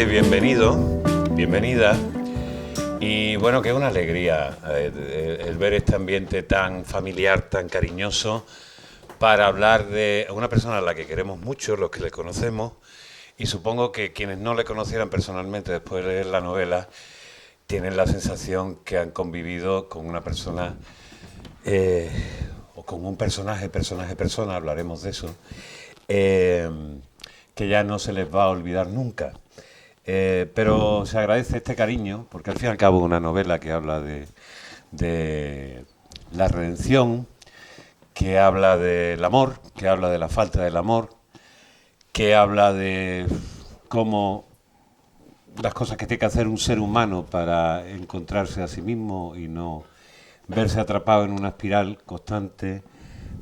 bienvenido, bienvenida. Y bueno, que es una alegría el ver este ambiente tan familiar, tan cariñoso, para hablar de una persona a la que queremos mucho, los que le conocemos, y supongo que quienes no le conocieran personalmente después de leer la novela, tienen la sensación que han convivido con una persona, o con un persona, hablaremos de eso, que ya no se les va a olvidar nunca. Pero se agradece este cariño, porque al fin y al cabo es una novela que habla de la redención, que habla del amor, que habla de la falta del amor, que habla de cómo las cosas que tiene que hacer un ser humano para encontrarse a sí mismo y no verse atrapado en una espiral constante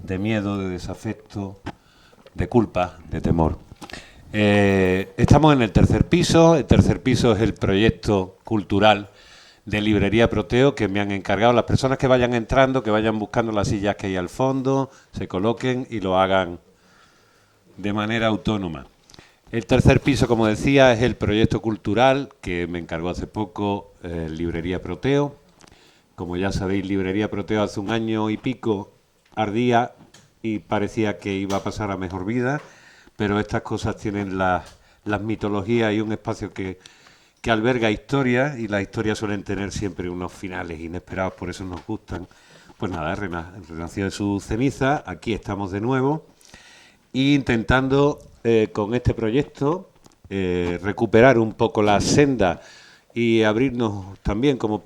de miedo, de desafecto, de culpa, de temor. Estamos en el tercer piso. El tercer piso es el proyecto cultural de Librería Proteo que me han encargado. Las personas que vayan entrando, que vayan buscando las sillas que hay al fondo, se coloquen y lo hagan de manera autónoma. El tercer piso, como decía, es el proyecto cultural que me encargó hace poco Librería Proteo. Como ya sabéis, Librería Proteo hace un año y pico ardía y parecía que iba a pasar a mejor vida, pero estas cosas tienen las mitologías y un espacio que alberga historias, y las historias suelen tener siempre unos finales inesperados, por eso nos gustan. Pues nada, renació de su ceniza, aquí estamos de nuevo, e intentando con este proyecto recuperar un poco la senda y abrirnos también, como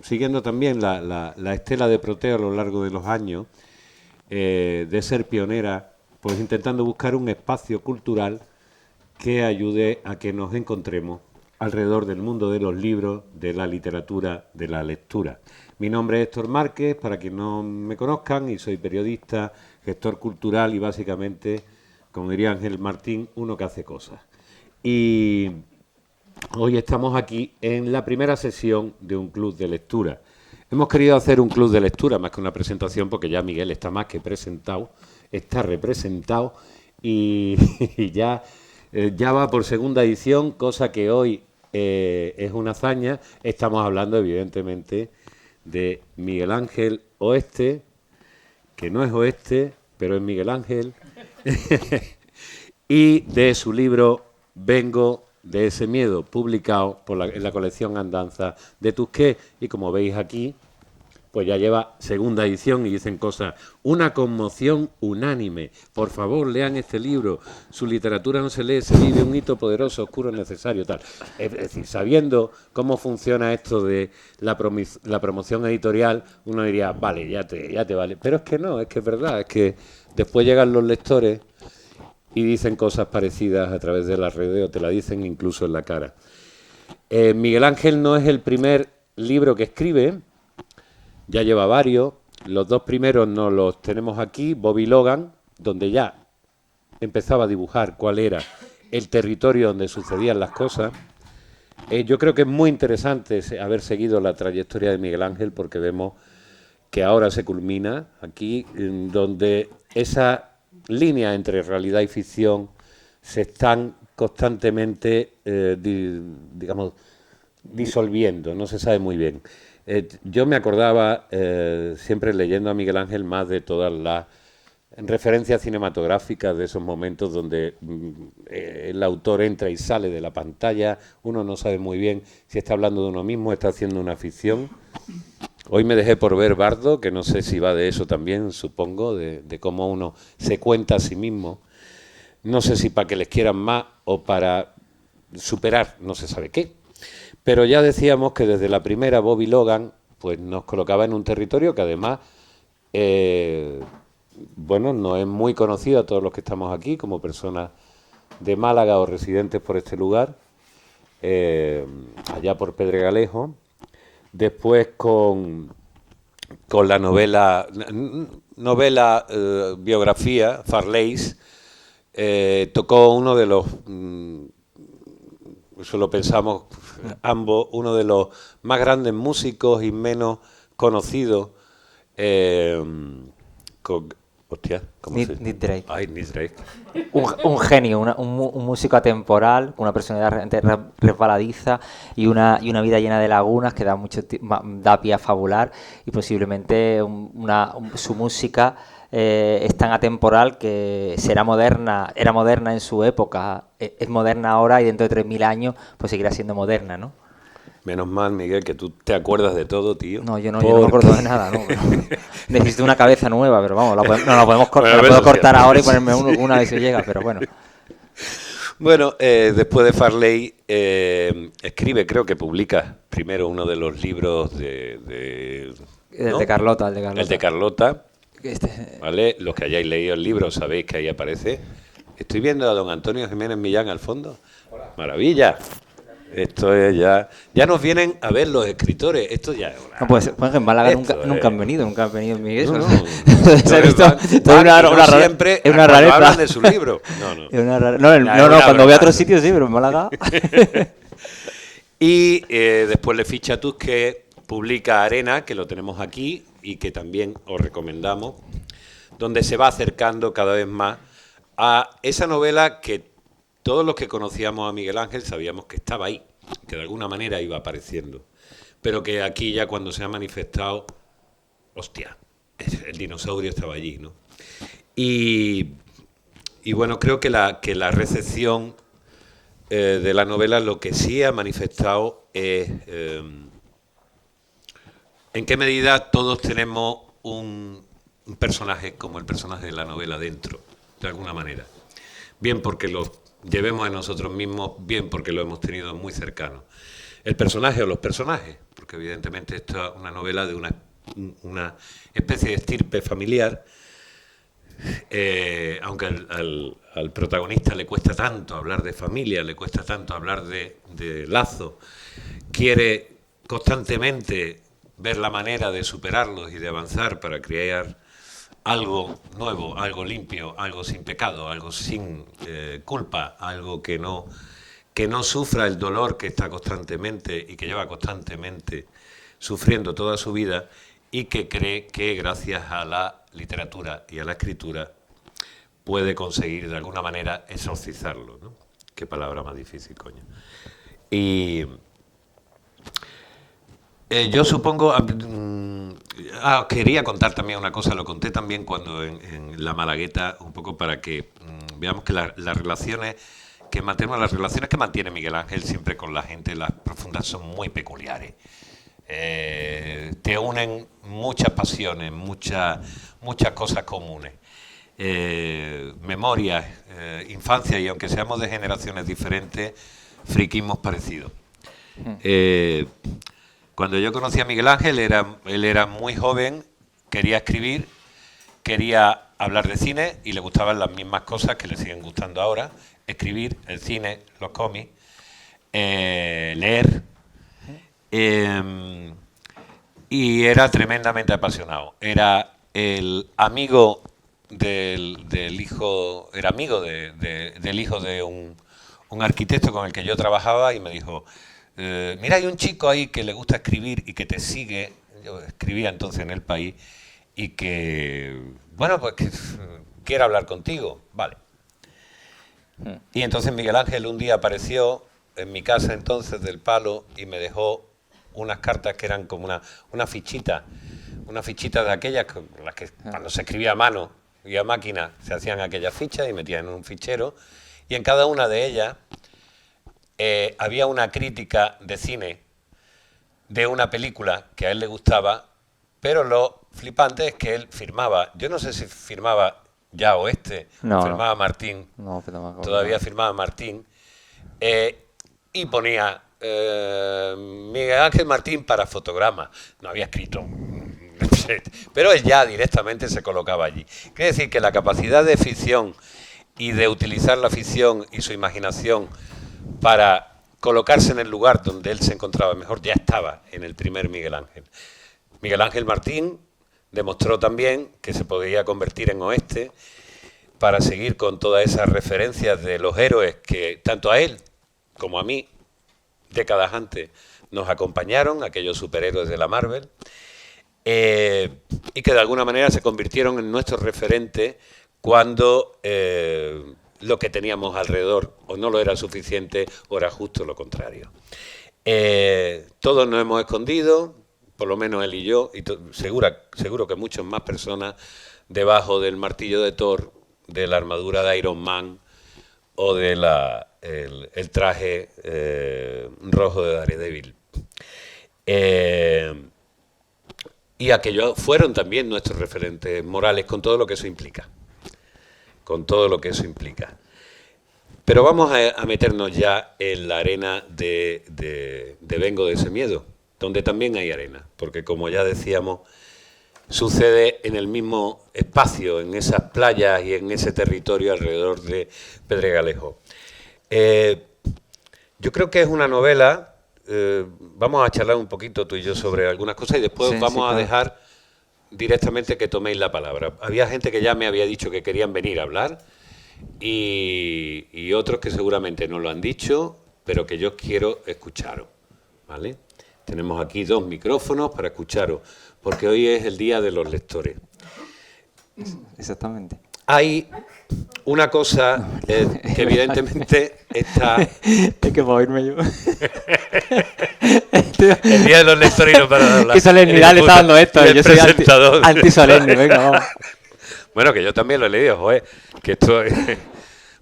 siguiendo también la estela de Proteo a lo largo de los años, de ser pionera, pues intentando buscar un espacio cultural que ayude a que nos encontremos alrededor del mundo de los libros, de la literatura, de la lectura. Mi nombre es Héctor Márquez, para quienes no me conozcan, y soy periodista, gestor cultural y básicamente, como diría Ángel Martín, uno que hace cosas. Y hoy estamos aquí en la primera sesión de un club de lectura. Hemos querido hacer un club de lectura más que una presentación, porque ya Miguel está más que presentado, está representado y ya va por segunda edición, cosa que hoy es una hazaña. Estamos hablando evidentemente de Miguel Ángel Oeste, que no es Oeste, pero es Miguel Ángel, y de su libro Vengo de ese miedo, publicado en la colección Andanza de Tusqué, y como veis aquí, pues ya lleva segunda edición y dicen cosas. Una conmoción unánime. Por favor, lean este libro. Su literatura no se lee, se vive, un hito poderoso, oscuro, necesario, tal. Es decir, sabiendo cómo funciona esto de la promoción editorial, uno diría, vale, ya te vale. Pero es que no, es que es verdad, es que después llegan los lectores y dicen cosas parecidas a través de las redes, o te la dicen incluso en la cara. Miguel Ángel no es el primer libro que escribe. Ya lleva varios. Los dos primeros nos los tenemos aquí, Bobby Logan, donde ya empezaba a dibujar cuál era el territorio donde sucedían las cosas. Yo creo que es muy interesante haber seguido la trayectoria de Miguel Ángel, porque vemos que ahora se culmina aquí, donde esa línea entre realidad y ficción se están constantemente, digamos, disolviendo, no se sabe muy bien. Yo me acordaba, siempre leyendo a Miguel Ángel, más de todas las referencias cinematográficas de esos momentos donde el autor entra y sale de la pantalla, uno no sabe muy bien si está hablando de uno mismo, está haciendo una ficción. Hoy me dejé por ver Bardo, que no sé si va de eso también, supongo, de cómo uno se cuenta a sí mismo. No sé si para que les quieran más o para superar no se sabe qué. Pero ya decíamos que desde la primera Bobby Logan pues nos colocaba en un territorio que además bueno, no es muy conocido a todos los que estamos aquí como personas de Málaga o residentes por este lugar, allá por Pedregalejo. Después con la novela biografía, Farleys, tocó uno de los, eso lo pensamos ambos, uno de los más grandes músicos y menos conocidos, Hostia, ¿cómo Nick se...? Drake. Ay, Nick Drake. Un genio, un músico atemporal, con una personalidad realmente resbaladiza y una vida llena de lagunas que da da pie a fabular, y posiblemente su música es tan atemporal que era moderna en su época, es moderna ahora y dentro de 3000 años pues seguirá siendo moderna, ¿no? Menos mal, Miguel, que tú te acuerdas de todo, tío. No, yo no me acuerdo de nada, ¿no? Necesito una cabeza nueva, pero vamos, no la podemos cortar, Bueno, la puedo cortar sí, ahora y ponerme una vez si llega, pero bueno. Bueno, después de Farley, escribe, creo que publica primero uno de los libros El ¿no? de Carlota, El de Carlota, Este, ¿vale? Los que hayáis leído el libro sabéis que ahí aparece. Estoy viendo a don Antonio Jiménez Millán al fondo. Maravilla. Esto es ya nos vienen a ver los escritores. Esto ya es una... no puede ser, pues en Málaga nunca han venido en mi eso. No, Se ha visto siempre es una cuando rareza. hablan de sus libros. No, no. Es una no, cuando voy a otros sitios sí, pero en Málaga. Y después le ficha a Tusquets, publica Arena, que lo tenemos aquí y que también os recomendamos, donde se va acercando cada vez más a esa novela que todos los que conocíamos a Miguel Ángel sabíamos que estaba ahí, que de alguna manera iba apareciendo, pero que aquí ya cuando se ha manifestado, hostia, el dinosaurio estaba allí, ¿no? Y bueno, creo que la recepción de la novela lo que sí ha manifestado es en qué medida todos tenemos un personaje como el personaje de la novela dentro, de alguna manera. Bien porque lo llevemos en nosotros mismos, bien porque lo hemos tenido muy cercano. El personaje o los personajes, porque evidentemente esta es una novela de una especie de estirpe familiar, aunque al protagonista le cuesta tanto hablar de familia, le cuesta tanto hablar de lazo, quiere constantemente ver la manera de superarlos y de avanzar para crear algo nuevo, algo limpio, algo sin pecado, algo sin culpa, algo que no sufra el dolor que está constantemente y que lleva constantemente sufriendo toda su vida, y que cree que gracias a la literatura y a la escritura puede conseguir de alguna manera exorcizarlo, ¿no? Qué palabra más difícil, coño. Y yo supongo... quería contar también una cosa, lo conté también cuando en La Malagueta, un poco para que veamos que las relaciones que mantiene Miguel Ángel siempre con la gente, las profundas, son muy peculiares. Te unen muchas pasiones, muchas cosas comunes. Memorias, infancia, y aunque seamos de generaciones diferentes, friquismos parecidos. Cuando yo conocí a Miguel Ángel, él era muy joven, quería escribir, quería hablar de cine y le gustaban las mismas cosas que le siguen gustando ahora: escribir, el cine, los cómics, leer. Y era tremendamente apasionado. Era el amigo del hijo, era amigo del hijo de un arquitecto con el que yo trabajaba, y me dijo: mira, hay un chico ahí que le gusta escribir y que te sigue. Yo escribía entonces en El País, y que, bueno, pues que quiere hablar contigo. Vale. Y entonces Miguel Ángel un día apareció en mi casa entonces del Palo y me dejó unas cartas que eran como una fichita de aquellas con las que cuando se escribía a mano y a máquina se hacían aquellas fichas y metían en un fichero, y en cada una de ellas había una crítica de cine de una película que a él le gustaba, pero lo flipante es que él firmaba, yo no sé si firmaba ya Oeste, firmaba Martín, todavía firmaba Martín, y ponía Miguel Ángel Martín para Fotograma. No había escrito, pero él ya directamente se colocaba allí. Quiere decir que la capacidad de ficción y de utilizar la ficción y su imaginación para colocarse en el lugar donde él se encontraba mejor ya estaba en el primer Miguel Ángel. Miguel Ángel Martín demostró también que se podía convertir en Oeste para seguir con todas esas referencias de los héroes que tanto a él como a mí décadas antes nos acompañaron, aquellos superhéroes de la Marvel. y que de alguna manera se convirtieron en nuestros referentes cuando lo que teníamos alrededor o no lo era suficiente o era justo lo contrario. Todos nos hemos escondido, por lo menos él y yo, y seguro que muchas más personas, debajo del martillo de Thor, de la armadura de Iron Man o de el traje rojo de Daredevil. Y aquellos fueron también nuestros referentes morales con todo lo que eso implica. Con todo lo que eso implica. Pero vamos a meternos ya en la arena de Vengo de ese miedo, donde también hay arena, porque como ya decíamos, sucede en el mismo espacio, en esas playas y en ese territorio alrededor de Pedregalejo. Yo creo que es una novela, vamos a charlar un poquito tú y yo sobre algunas cosas y después vamos a dejar directamente que toméis la palabra. Había gente que ya me había dicho que querían venir a hablar y otros que seguramente no lo han dicho, pero que yo quiero escucharos, ¿vale? Tenemos aquí 2 micrófonos para escucharos, porque hoy es el día de los lectores. Exactamente. Hay una cosa que evidentemente está... Hay que moverme yo. El día de los lectores y no para de hablar. ¿Qué solemnidad le está dando esto? Yo soy antisolemne, venga, vamos. Bueno, que yo también lo he leído, joder, que esto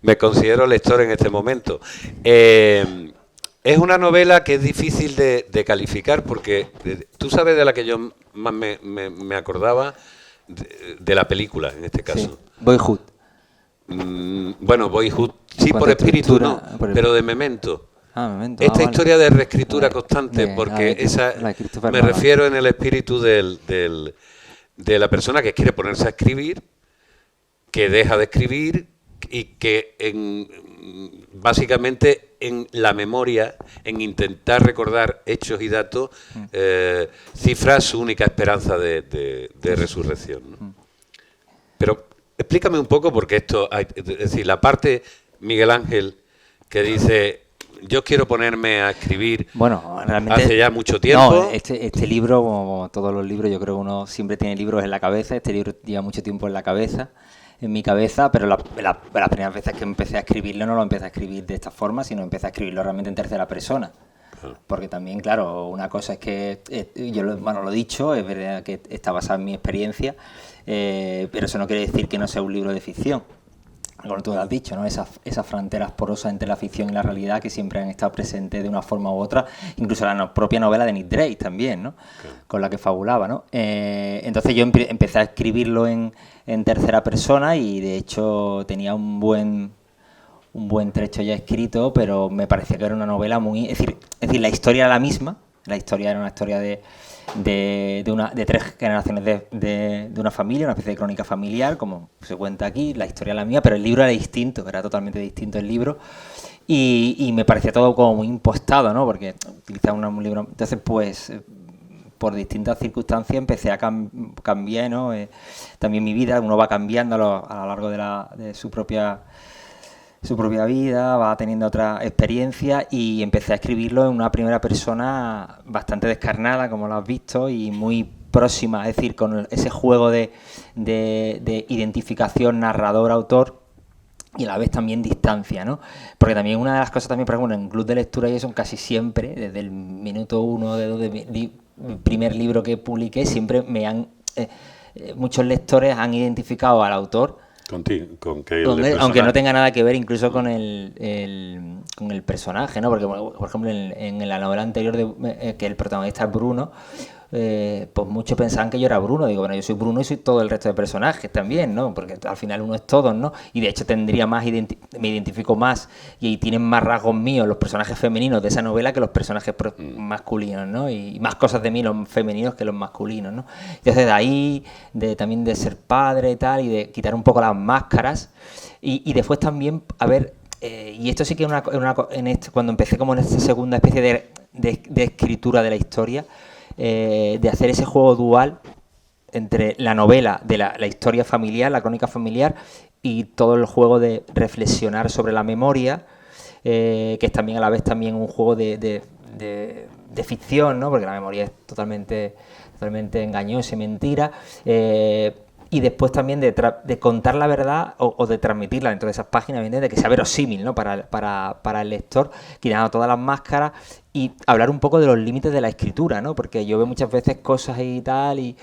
me considero lector en este momento. Es una novela que es difícil de calificar porque tú sabes de la que yo más me acordaba de la película, en este caso. Sí. Boyhood. Bueno, Boyhood, sí, por espíritu no, pero de Memento. Memento. Esta vale. historia de reescritura constante, porque me refiero en el espíritu de la persona que quiere ponerse a escribir, que deja de escribir y que básicamente en la memoria, en intentar recordar hechos y datos, cifra su única esperanza de resurrección, ¿no? Pero explícame un poco, porque esto, es decir, la parte, Miguel Ángel, que dice, yo quiero ponerme a escribir, bueno, realmente, hace ya mucho tiempo. No, este libro, como todos los libros, yo creo que uno siempre tiene libros en la cabeza. Este libro lleva mucho tiempo en mi cabeza, pero las primeras veces que empecé a escribirlo no lo empecé a escribir de esta forma, sino empecé a escribirlo realmente en tercera persona. Porque también, claro, una cosa es que, yo lo he dicho, es verdad que está basado en mi experiencia, pero eso no quiere decir que no sea un libro de ficción. Como tú has dicho, ¿no? Esas fronteras porosas entre la ficción y la realidad que siempre han estado presentes de una forma u otra, incluso la propia novela de Nick Drake también, ¿no? Okay. Con la que fabulaba, ¿no? Entonces yo empecé a escribirlo en tercera persona y de hecho tenía un buen trecho ya escrito, pero me parecía que era una novela muy... Es decir, la historia era la misma, la historia era una historia de 3 generaciones de una familia, una especie de crónica familiar, como se cuenta aquí, la historia era la mía, pero el libro era distinto, era totalmente distinto el libro, y me parecía todo como muy impostado, ¿no? Porque utilizaba un libro... Entonces, pues, por distintas circunstancias empecé a cambiar, ¿no? También mi vida, uno va cambiando a lo largo de su propia vida, va teniendo otra experiencia y empecé a escribirlo en una primera persona bastante descarnada, como lo has visto, y muy próxima, es decir, con ese juego de identificación narrador-autor y a la vez también distancia, ¿no? Porque también una de las cosas también, por ejemplo, en club de lectura y eso, casi siempre, desde el minuto 1 de mi primer libro que publiqué, siempre muchos lectores han identificado al autor, aunque no tenga nada que ver incluso con el personaje, ¿no? Porque, por ejemplo, en la novela anterior, que el protagonista es Bruno, pues muchos pensaban que yo era Bruno. Digo, bueno, yo soy Bruno y soy todo el resto de personajes también, ¿no? Porque al final uno es todos, ¿no? Y de hecho me identifico más y tienen más rasgos míos los personajes femeninos de esa novela que los personajes masculinos, ¿no? Y más cosas de mí los femeninos que los masculinos, ¿no? Entonces de ahí, también de ser padre y tal, y de quitar un poco las máscaras. Y después también, a ver, y esto sí que cuando empecé como en esta segunda especie de escritura de la historia, de hacer ese juego dual entre la novela de la historia familiar, la crónica familiar, y todo el juego de reflexionar sobre la memoria, que es también a la vez también un juego de ficción, ¿no? Porque la memoria es totalmente totalmente engañosa y mentira. Y después también de contar la verdad o de transmitirla dentro de esas páginas, ¿me entiendes? De que sea verosímil, ¿no? Para el lector, quitando todas las máscaras y hablar un poco de los límites de la escritura, ¿no? Porque yo veo muchas veces cosas y tal y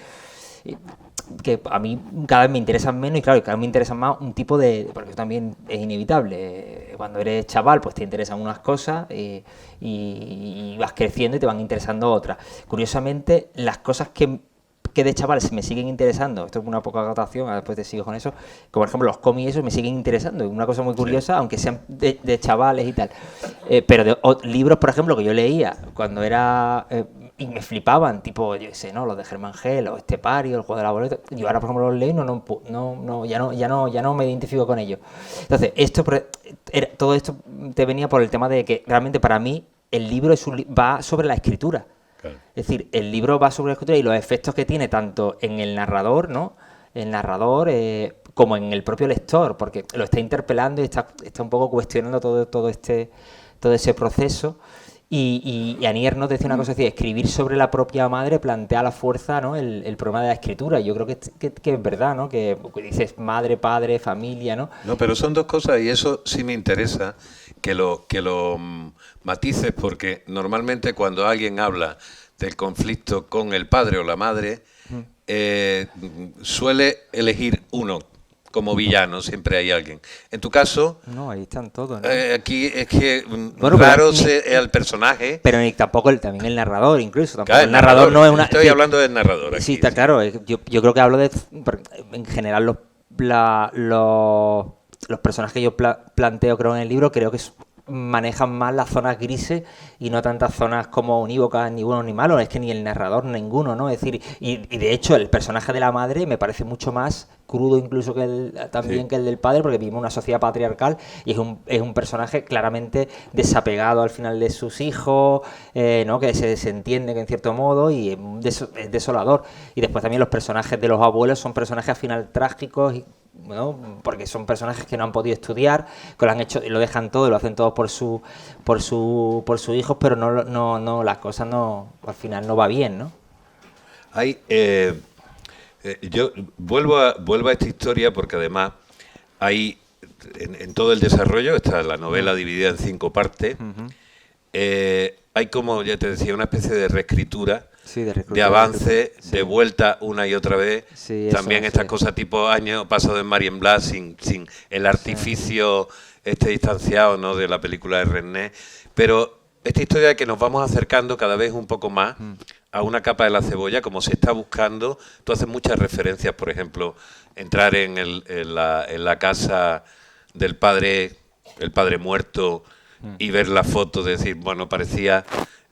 que a mí cada vez me interesan menos y claro, cada vez me interesan más un tipo de... Porque eso también es inevitable. Cuando eres chaval, pues te interesan unas cosas y vas creciendo y te van interesando otras. Curiosamente, las cosas que de chavales me siguen interesando, esto es una poca acotación, después te sigo con eso, como por ejemplo los cómics esos me siguen interesando, es una cosa muy curiosa, aunque sean de chavales y tal, pero libros, por ejemplo, que yo leía cuando era... y me flipaban, tipo, yo qué sé, ¿no? Los de Germán Gel, o Estepario, el juego de la boleta. Yo ahora, por ejemplo, los leo y ya no me identifico con ellos. Entonces, todo esto te venía por el tema de que realmente para mí el libro va sobre la escritura. Claro. Es decir, el libro va sobre la escritura y los efectos que tiene tanto en el narrador, ¿no? El narrador, como en el propio lector, porque lo está interpelando y está un poco cuestionando todo ese proceso. Y Anier nos decía una cosa, decía, escribir sobre la propia madre plantea a la fuerza, ¿no? el problema de la escritura. Yo creo que es verdad, ¿no? Que dices madre, padre, familia, ¿no? No, pero son dos cosas y eso sí me interesa que lo matices, porque normalmente cuando alguien habla del conflicto con el padre o la madre, suele elegir uno como villano, siempre hay alguien. En tu caso... No, ahí están todos, ¿no? Aquí es que raro es el personaje. Pero tampoco también el narrador, incluso. Tampoco Claro, el narrador no es una... Estoy hablando del narrador aquí. Sí, está claro. Yo creo que hablo de... En general, los personajes que yo planteo, creo, en el libro, creo que manejan más las zonas grises y no tantas zonas como unívocas, ni buenos ni malos. Es que ni el narrador, ninguno, ¿no? Es decir, y de hecho el personaje de la madre me parece mucho más crudo incluso que el del padre, porque vivimos una sociedad patriarcal y es un personaje claramente desapegado al final de sus hijos, ¿no? Que se desentiende en cierto modo y es desolador. Y después también los personajes de los abuelos son personajes al final trágicos ¿no? Porque son personajes que no han podido estudiar, que lo han hecho, lo dejan todo y lo hacen todo por sus hijos, pero no las cosas al final no va bien, ¿no? Hay yo vuelvo a esta historia porque además hay en todo el desarrollo, está la novela dividida en 5 partes. Hay, como ya te decía, una especie de reescritura, de avance, de vuelta una y otra vez. Sí, también estas cosas tipo año pasado en Marien Blas sin el artificio distanciado, ¿no? De la película de René. Pero esta historia de que nos vamos acercando cada vez un poco más a una capa de la cebolla, como se está buscando. Tú haces muchas referencias, por ejemplo, entrar en la casa del padre, el padre muerto, y ver la foto, de decir, bueno, parecía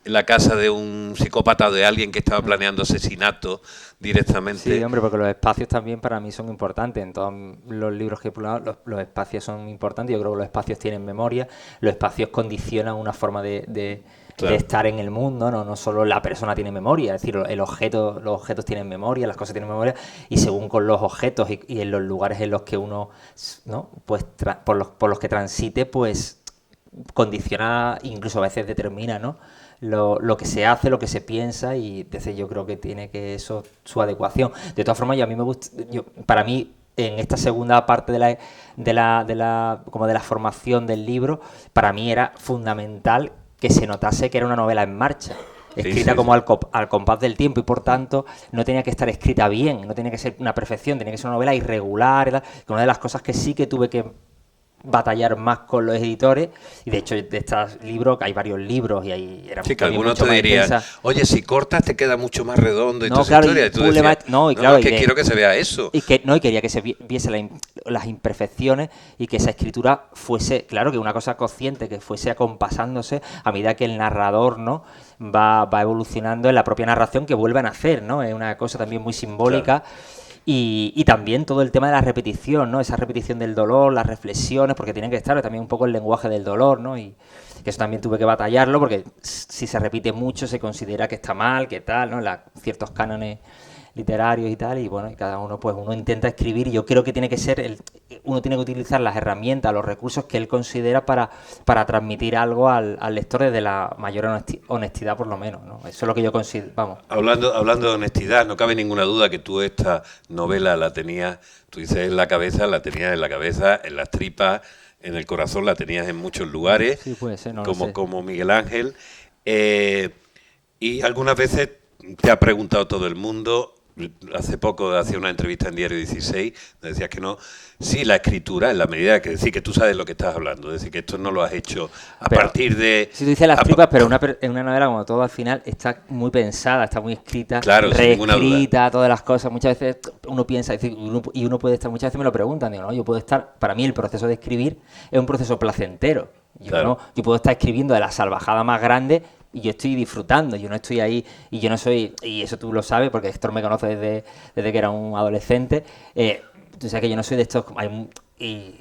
la casa de un psicópata o de alguien que estaba planeando asesinato directamente. Sí, hombre, porque los espacios también para mí son importantes. En todos los libros que he publicado, los espacios son importantes. Yo creo que los espacios tienen memoria, los espacios condicionan una forma de estar en el mundo, no solo la persona tiene memoria, es decir, los objetos tienen memoria, las cosas tienen memoria, y según con los objetos y en los lugares en los que uno, ¿no? Pues por los que transite, pues condiciona, incluso a veces determina, ¿no? Lo que se hace, lo que se piensa, y entonces yo creo que tiene que eso su adecuación. De todas formas, a mí me gusta, para mí en esta segunda parte de la formación del libro, para mí era fundamental que se notase que era una novela en marcha, escrita como al compás del tiempo, y por tanto no tenía que estar escrita bien, no tenía que ser una perfección, tenía que ser una novela irregular, que una de las cosas que sí que tuve que batallar más con los editores, y de hecho de estos libros, hay varios libros y ahí era sí, que algunos te dirían, oye, si cortas te queda mucho más redondo y toda esa historia, y tú decías, quiero que se vea eso, y quería que se viese las imperfecciones y que esa escritura fuese, claro, que una cosa consciente, que fuese acompasándose a medida que el narrador, ¿no? va evolucionando en la propia narración, que vuelve a nacer, ¿no? Es una cosa también muy simbólica. Claro. Y también todo el tema de la repetición, ¿no? Esa repetición del dolor, las reflexiones, porque tienen que estar también un poco el lenguaje del dolor, ¿no? Y eso también tuve que batallarlo, porque si se repite mucho se considera que está mal, que tal, ¿no? Ciertos cánones literarios y tal, y bueno, y cada uno, pues uno intenta escribir, y yo creo que tiene que ser, uno tiene que utilizar las herramientas, los recursos que él considera para transmitir algo al lector desde la mayor honestidad, por lo menos, ¿no? Eso es lo que yo considero, vamos. Hablando de honestidad, no cabe ninguna duda que tú esta novela la tenías, tú dices en la cabeza, la tenías en la cabeza, en las tripas, en el corazón, la tenías en muchos lugares, Sí, puede ser, no lo sé. como Miguel Ángel. Y algunas veces te ha preguntado todo el mundo. Hace poco hacía una entrevista en Diario 16, decías que no. Sí, la escritura, en la medida que decir que tú sabes lo que estás hablando, es decir, que esto no lo has hecho a Pero, partir de... Si tú dices las tripas, pero en una novela, como todo al final, está muy pensada, está muy escrita, Claro, sin ninguna duda. reescrita, todas las cosas. Muchas veces uno piensa, y uno puede estar, muchas veces me lo preguntan, digo, no, yo puedo estar, para mí el proceso de escribir es un proceso placentero. Claro. Yo puedo estar escribiendo de la salvajada más grande y yo estoy disfrutando, yo no estoy ahí, y yo no soy, y eso tú lo sabes, porque Héctor me conoce desde que era un adolescente, tú sabes que yo no soy de estos, y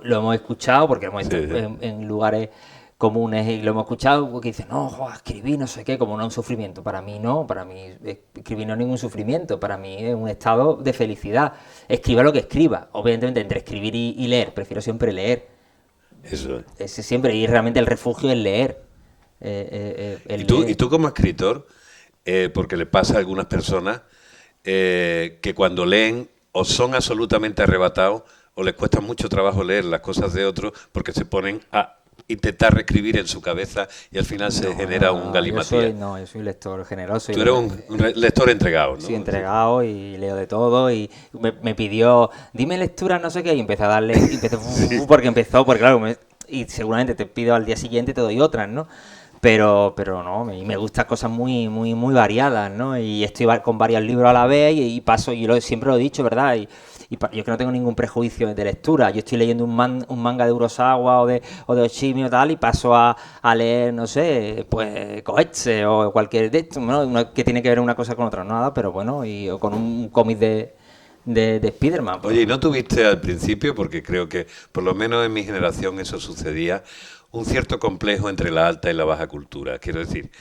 lo hemos escuchado, porque hemos estado en lugares comunes y lo hemos escuchado, porque dicen, no, joder, escribir no sé qué, como no es un sufrimiento. Para mí no, para mí escribir no es ningún sufrimiento, para mí es un estado de felicidad. Escriba lo que escriba, obviamente entre escribir y leer, prefiero siempre leer. Eso es. Siempre, y realmente el refugio es leer. ¿Y tú como escritor, porque le pasa a algunas personas que cuando leen o son absolutamente arrebatados o les cuesta mucho trabajo leer las cosas de otros porque se ponen a intentar reescribir en su cabeza y al final se genera un galimatías? Yo soy un lector generoso. Tú eres un lector entregado, ¿no? Sí, entregado y leo de todo, y me pidió, dime lectura, no sé qué, y empecé a darle, porque claro, y seguramente te pido al día siguiente te doy otras, ¿no? Pero no, y me gustan cosas muy variadas, ¿no? Y estoy con varios libros a la vez y paso, y siempre lo he dicho, ¿verdad? Yo que no tengo ningún prejuicio de lectura. Yo estoy leyendo un manga de Urasawa o de Oshimi o tal, y paso a leer, no sé, pues Koetsu o cualquier de estos, ¿no? Que tiene que ver una cosa con otra, nada, pero bueno, o con un cómic de Spiderman. Oye, ¿y no tuviste al principio, porque creo que por lo menos en mi generación eso sucedía, un cierto complejo entre la alta y la baja cultura? Quiero decir,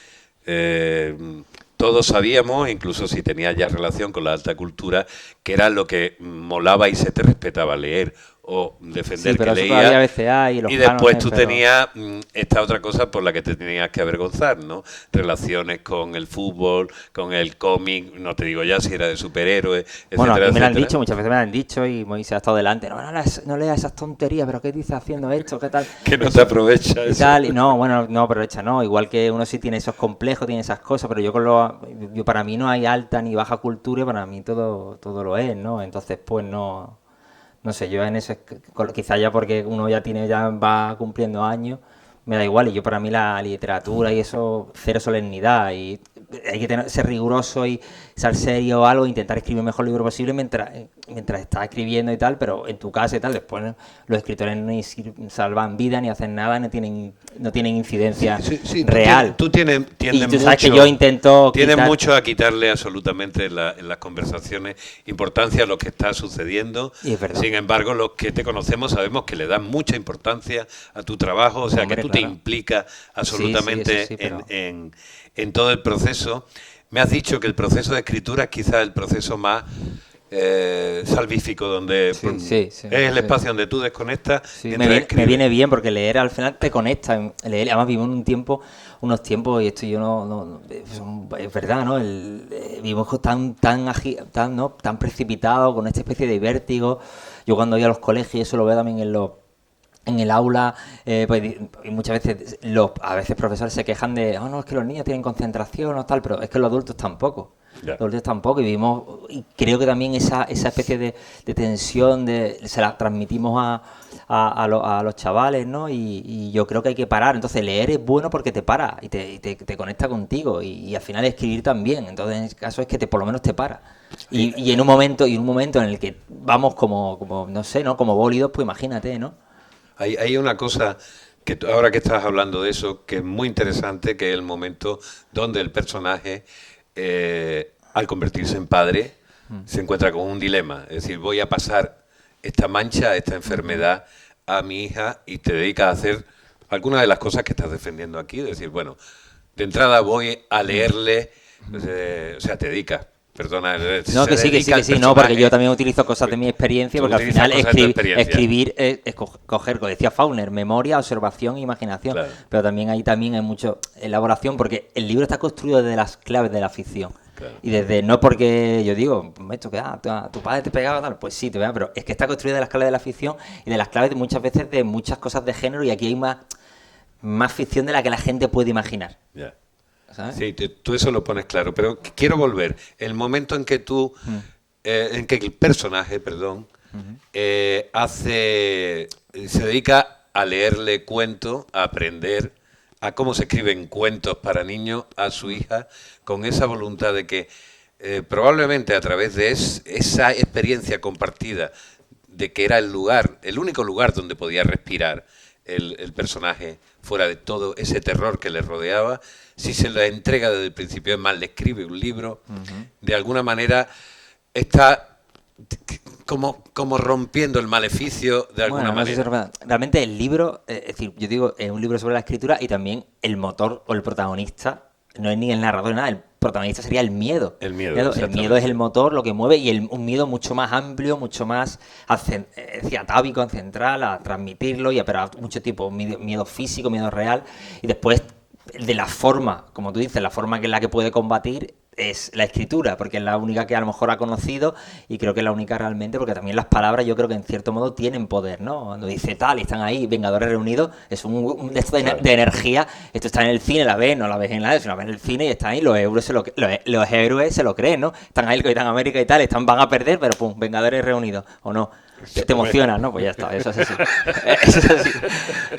todos sabíamos, incluso si tenías ya relación con la alta cultura, que era lo que molaba y se te respetaba leer o defender, sí, pero que eso todavía leías. BCA y los Y después cánones, tú pero... tenías esta otra cosa por la que te tenías que avergonzar, ¿no? Relaciones con el fútbol, con el cómic, no te digo ya si era de superhéroes, etcétera, Bueno, aquí me lo han etcétera. dicho, muchas veces me lo han dicho, y Moisés ha estado delante. No leas esas tonterías, pero ¿qué dices haciendo esto? ¿Qué tal? Que no te aprovecha Y eso. tal, y no, bueno, no aprovecha, no. Igual que uno sí tiene esos complejos, tiene esas cosas, pero yo para mí no hay alta ni baja cultura, y para mí todo lo es, ¿no? Entonces, pues no sé, yo en eso, quizás ya porque uno ya va cumpliendo años, me da igual, y yo para mí la literatura y eso, cero solemnidad, y hay que ser riguroso y ser serio o algo, intentar escribir el mejor libro posible mientras estás escribiendo y tal, pero en tu casa y tal, después los escritores ni salvan vida, ni hacen nada, no tienen incidencia real. Tú tienes y tú mucho, sabes que yo intento tienes quitar... mucho a quitarle absolutamente en las conversaciones importancia a lo que está sucediendo. Y es verdad. Sin embargo, los que te conocemos sabemos que le das mucha importancia a tu trabajo, o sea, Hombre, que tú claro. te implicas absolutamente eso sí, pero... en todo el proceso. Me has dicho que el proceso de escritura es quizás el proceso más salvífico, donde es el espacio donde tú desconectas. Sí, me viene bien, porque leer al final te conecta. Leer, además vivimos unos tiempos, y esto yo es verdad, ¿no? Vivimos tan precipitado, con esta especie de vértigo. Yo cuando voy a los colegios, eso lo veo también en el aula, pues, y muchas veces a veces profesores se quejan de, no, es que los niños tienen concentración o tal, pero es que los adultos tampoco. Ya. Los adultos tampoco, y creo que también esa especie de tensión se la transmitimos a los chavales, ¿no? Y yo creo que hay que parar. Entonces leer es bueno porque te para y te conecta contigo, y al final escribir también. Entonces en ese caso es que por lo menos te para. Y en un momento en el que vamos como no sé, ¿no? Como bólidos, pues imagínate, ¿no? Hay una cosa que ahora que estás hablando de eso, que es muy interesante, que es el momento donde el personaje, al convertirse en padre, se encuentra con un dilema. Es decir, voy a pasar esta mancha, esta enfermedad a mi hija, y te dedicas a hacer algunas de las cosas que estás defendiendo aquí. Es decir, bueno, de entrada voy a leerle, o sea, te dedicas Perdona. No, que sí, no, porque yo también utilizo cosas de mi experiencia, porque al final escribir es coger, como decía Faulkner, memoria, observación e imaginación. Claro. Pero también hay mucha elaboración, porque el libro está construido desde las claves de la ficción. Claro. Y desde, no porque yo digo, esto que tu padre te pegaba, tal, pues sí, te pegaba, pero es que está construido de las claves de la ficción y de las claves de muchas veces de muchas cosas de género, y aquí hay más ficción de la que la gente puede imaginar. Ya. ¿Sabes? Sí, tú eso lo pones claro, pero quiero volver. El momento en que en que el personaje, se dedica a leerle cuentos, a aprender a cómo se escriben cuentos para niños a su hija, con esa voluntad de que probablemente a través de esa experiencia compartida, de que era el único lugar donde podía respirar el personaje, fuera de todo ese terror que le rodeaba, si se le entrega desde el principio, es más, le escribe un libro, de alguna manera está como rompiendo el maleficio de alguna manera. Realmente el libro, es decir, yo digo, es un libro sobre la escritura, y también el motor o el protagonista no es ni el narrador ni nada, el protagonista sería el miedo. El miedo es el motor, lo que mueve, y un miedo mucho más amplio, mucho más atávico, ancestral, a transmitirlo, pero a mucho tipo, miedo físico, miedo real, y después de la forma, como tú dices, la forma en la que puede combatir es la escritura, porque es la única que a lo mejor ha conocido, y creo que es la única realmente, porque también las palabras yo creo que en cierto modo tienen poder, ¿no? Cuando dice tal y están ahí, Vengadores reunidos, es un de esto de energía. Esto está en el cine, la ves, no la ves en la ves, la ves en el cine y están ahí, los héroes se lo creen, ¿no? Están ahí, Capitán América y tal, van a perder, pero pum, Vengadores reunidos, ¿o no? Te emocionas, ¿no? Pues ya está, eso es así. Eso es así.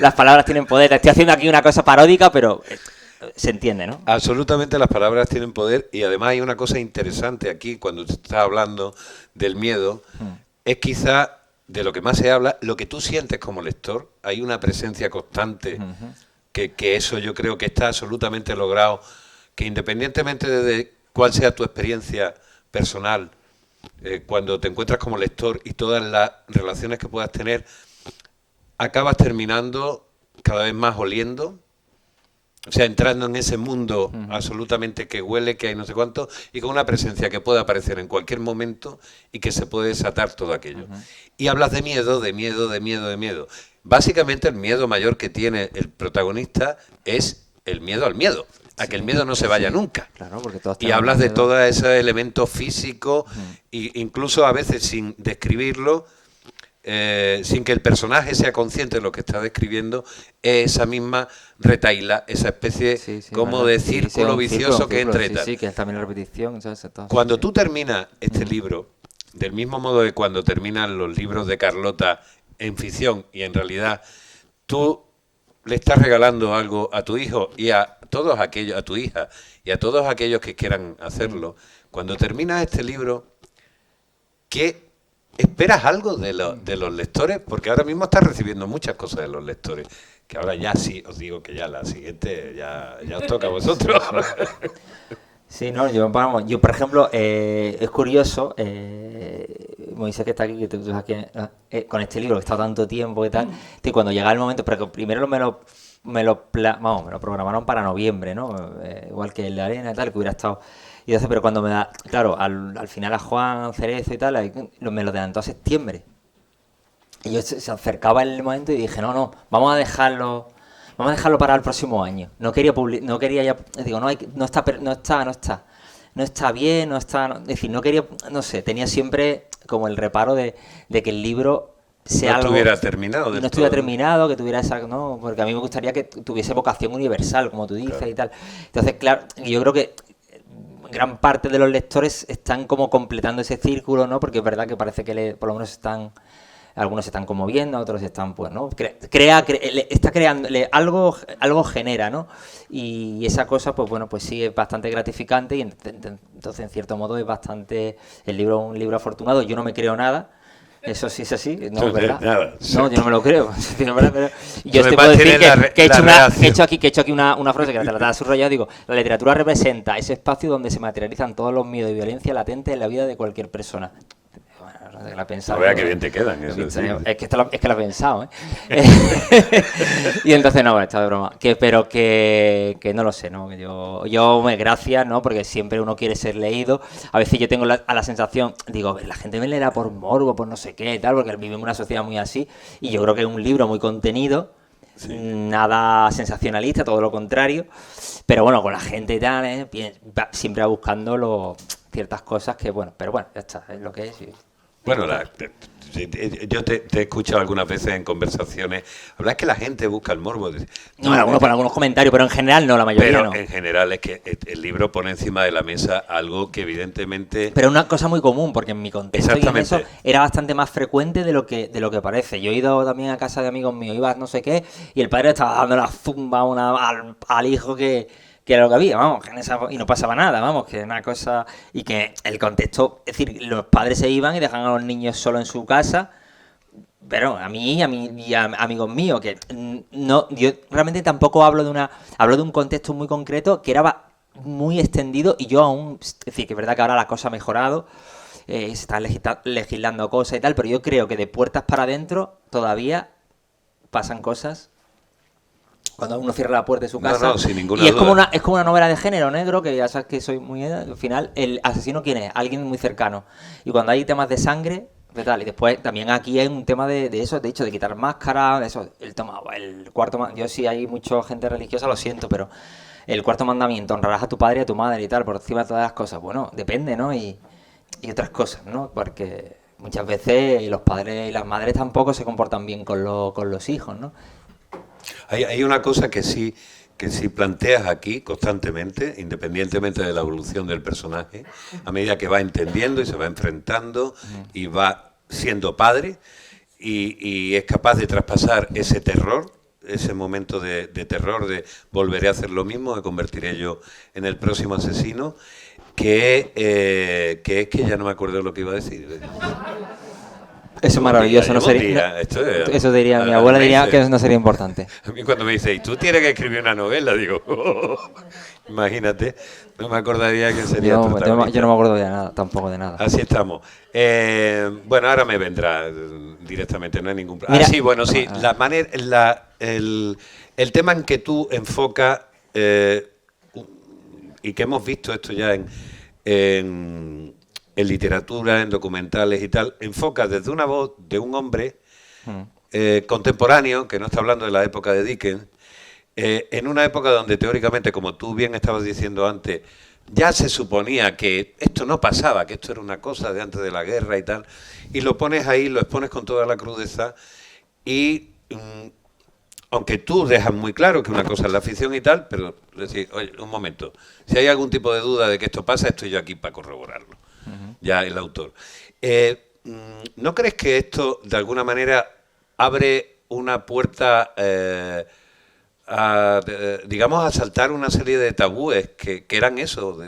Las palabras tienen poder. Estoy haciendo aquí una cosa paródica, pero se entiende, ¿no? Absolutamente, las palabras tienen poder, y además hay una cosa interesante aquí cuando te estás hablando del miedo, es quizá de lo que más se habla, lo que tú sientes como lector. Hay una presencia constante, que eso yo creo que está absolutamente logrado, que independientemente de cuál sea tu experiencia personal, cuando te encuentras como lector y todas las relaciones que puedas tener, acabas terminando cada vez más oliendo, o sea, entrando en ese mundo absolutamente que huele, que hay no sé cuánto, y con una presencia que puede aparecer en cualquier momento y que se puede desatar todo aquello. Y hablas de miedo, de miedo, de miedo, de miedo. Básicamente el miedo mayor que tiene el protagonista es el miedo al miedo, a que el miedo no se vaya nunca. Claro, porque todos y hablas de todo ese elemento físico, e incluso a veces sin describirlo, sin que el personaje sea consciente de lo que está describiendo, esa misma retaíla, esa especie como de círculo vicioso que entra y tal. Sí, que es también la repetición. Cuando tú terminas este libro, del mismo modo que cuando terminan los libros de Carlota en ficción, y en realidad tú le estás regalando algo a tu hijo y a todos aquellos, a tu hija y a todos aquellos que quieran hacerlo, cuando terminas este libro, ¿qué esperas algo de los lectores? Porque ahora mismo estás recibiendo muchas cosas de los lectores, que ahora ya sí, os digo que ya la siguiente ya os toca a vosotros. Sí, no, yo por ejemplo, es curioso, Moisés que está aquí, que tú sabes que con este libro que he estado tanto tiempo y tal, que cuando llega el momento, pero primero me lo programaron para noviembre, ¿no? Igual que el de Arena y tal, que hubiera estado. Y entonces, pero cuando claro, al final a Juan Cerezo y tal, me lo adelantó a septiembre. Y yo se acercaba el momento y dije, no, vamos a dejarlo para el próximo año. No quería ya, digo, no está bien, es decir, no quería, no sé, tenía siempre como el reparo de que el libro sea no algo, estuviera terminado no estuviera terminado, que tuviera esa, no, porque a mí me gustaría que tuviese vocación universal, como tú dices, claro. Y tal. Entonces, claro, yo creo que gran parte de los lectores están como completando ese círculo, ¿no? Porque es verdad que parece que por lo menos algunos se están conmoviendo, otros están, pues, ¿no? Está creando, algo genera, ¿no? Y esa cosa, pues bueno, pues sí es bastante gratificante, y entonces en cierto modo es bastante, un libro afortunado. Yo no me creo nada. Eso sí es así, no, ¿verdad? Nada, no, yo no me lo creo. Pero yo te puedo decir que he hecho aquí una frase que te la he subrayado. Digo, la literatura representa ese espacio donde se materializan todos los miedos y violencia latentes en la vida de cualquier persona. Bueno, no sé, la he pensado. No vea qué bien te quedan. Es Eso, sí. que lo he pensado, ¿eh? Y entonces, no, bueno, está de broma. Pero que no lo sé, ¿no? Gracias, ¿no? Porque siempre uno quiere ser leído. A veces yo tengo la sensación, digo, la gente me leerá por morbo, por no sé qué y tal, porque vivimos en una sociedad muy así. Y yo creo que es un libro muy contenido, nada sensacionalista, todo lo contrario. Pero bueno, con la gente y tal, siempre va buscando ciertas cosas que, bueno, pero bueno, ya está, es lo que es. Bueno, yo te he escuchado algunas veces en conversaciones hablar que la gente busca el morbo. No, algunos comentarios, pero en general no, la mayoría pero no. en general es que el libro pone encima de la mesa algo que evidentemente... Pero una cosa muy común, porque en mi contexto y en eso Exactamente. era bastante más frecuente de lo que parece. Yo he ido también a casa de amigos míos, iba no sé qué, y el padre estaba dando la zumba al hijo que era lo que había, vamos, y no pasaba nada, vamos, que una cosa... Y que el contexto, es decir, los padres se iban y dejaban a los niños solos en su casa, pero a mí y a amigos míos, que no, yo realmente tampoco hablo de un contexto muy concreto que era muy extendido y yo aún, es decir, que es verdad que ahora la cosa ha mejorado, se está legislando cosas y tal, pero yo creo que de puertas para adentro todavía pasan cosas cuando uno cierra la puerta de su casa. No, sin ninguna y es duda. como una novela de género negro, que ya sabes que soy muy... Al final, el asesino, ¿quién es? Alguien muy cercano. Y cuando hay temas de sangre, de tal, y después también aquí hay un tema de eso, de hecho, de quitar máscara, de eso, el cuarto... Yo sí hay mucha gente religiosa, lo siento, pero el cuarto mandamiento, honrarás a tu padre y a tu madre y tal, por encima de todas las cosas. Bueno, depende, ¿no? Y otras cosas, ¿no? Porque muchas veces los padres y las madres tampoco se comportan bien con los hijos, ¿no? Hay una cosa que sí planteas aquí constantemente, independientemente de la evolución del personaje, a medida que va entendiendo y se va enfrentando y va siendo padre y es capaz de traspasar ese terror, ese momento de terror de volveré a hacer lo mismo, me convertiré yo en el próximo asesino, que es que ya no me acuerdo lo que iba a decir. Eso es maravilloso, no sería... Eso diría, mi abuela diría que no sería importante. A mí cuando me dice, ¿y tú tienes que escribir una novela? Digo, imagínate, no me acordaría que sería yo no me acuerdo de nada, tampoco de nada. Así estamos. Bueno, ahora me vendrá directamente, no hay ningún problema. Mira, Sí, bueno, sí, la manera, el tema en que tú enfocas, y que hemos visto esto ya en literatura, en documentales y tal, enfoca desde una voz de un hombre contemporáneo, que no está hablando de la época de Dickens, en una época donde teóricamente, como tú bien estabas diciendo antes, ya se suponía que esto no pasaba, que esto era una cosa de antes de la guerra y tal, y lo pones ahí, lo expones con toda la crudeza y... aunque tú dejas muy claro que una cosa es la ficción y tal, pero decir, oye, un momento, si hay algún tipo de duda de que esto pasa, estoy yo aquí para corroborarlo. Ya el autor. ¿No crees que esto, de alguna manera, abre una puerta, digamos, a saltar una serie de tabúes que eran eso?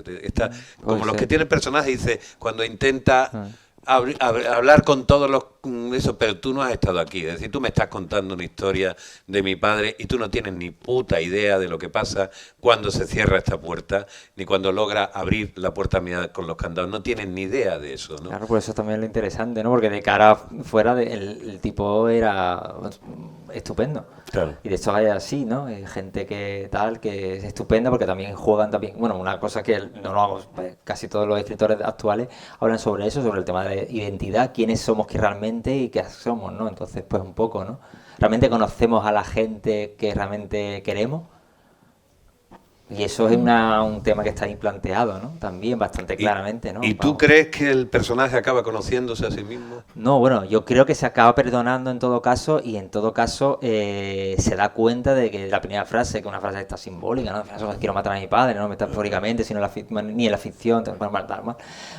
Como los que tiene el personaje, dice, cuando intenta hablar con todos los... Eso, pero tú no has estado aquí. Es decir, tú me estás contando una historia de mi padre y tú no tienes ni puta idea de lo que pasa cuando se cierra esta puerta, ni cuando logra abrir la puerta mía con los candados. No tienes ni idea de eso, ¿no? Claro, por eso también es lo interesante, ¿no? Porque de cara fuera el tipo era estupendo. Claro. Y de hecho hay así, ¿no? Gente que tal, que es estupenda porque también juegan también... Bueno, una cosa que no lo hago, casi todos los escritores actuales hablan sobre eso, sobre el tema de identidad, quiénes somos que realmente y qué somos, ¿no? Entonces, pues un poco, ¿no? ¿Realmente conocemos a la gente que realmente queremos? Y eso es un tema que está ahí planteado, ¿no? También bastante claramente, ¿no? ¿Y tú crees que el personaje acaba conociéndose a sí mismo? No, bueno, yo creo que se acaba perdonando en todo caso y en todo caso se da cuenta de que la primera frase, que es una frase está simbólica, ¿no? Quiero matar a mi padre, no metafóricamente, sino ni en la ficción, te pueden matar más.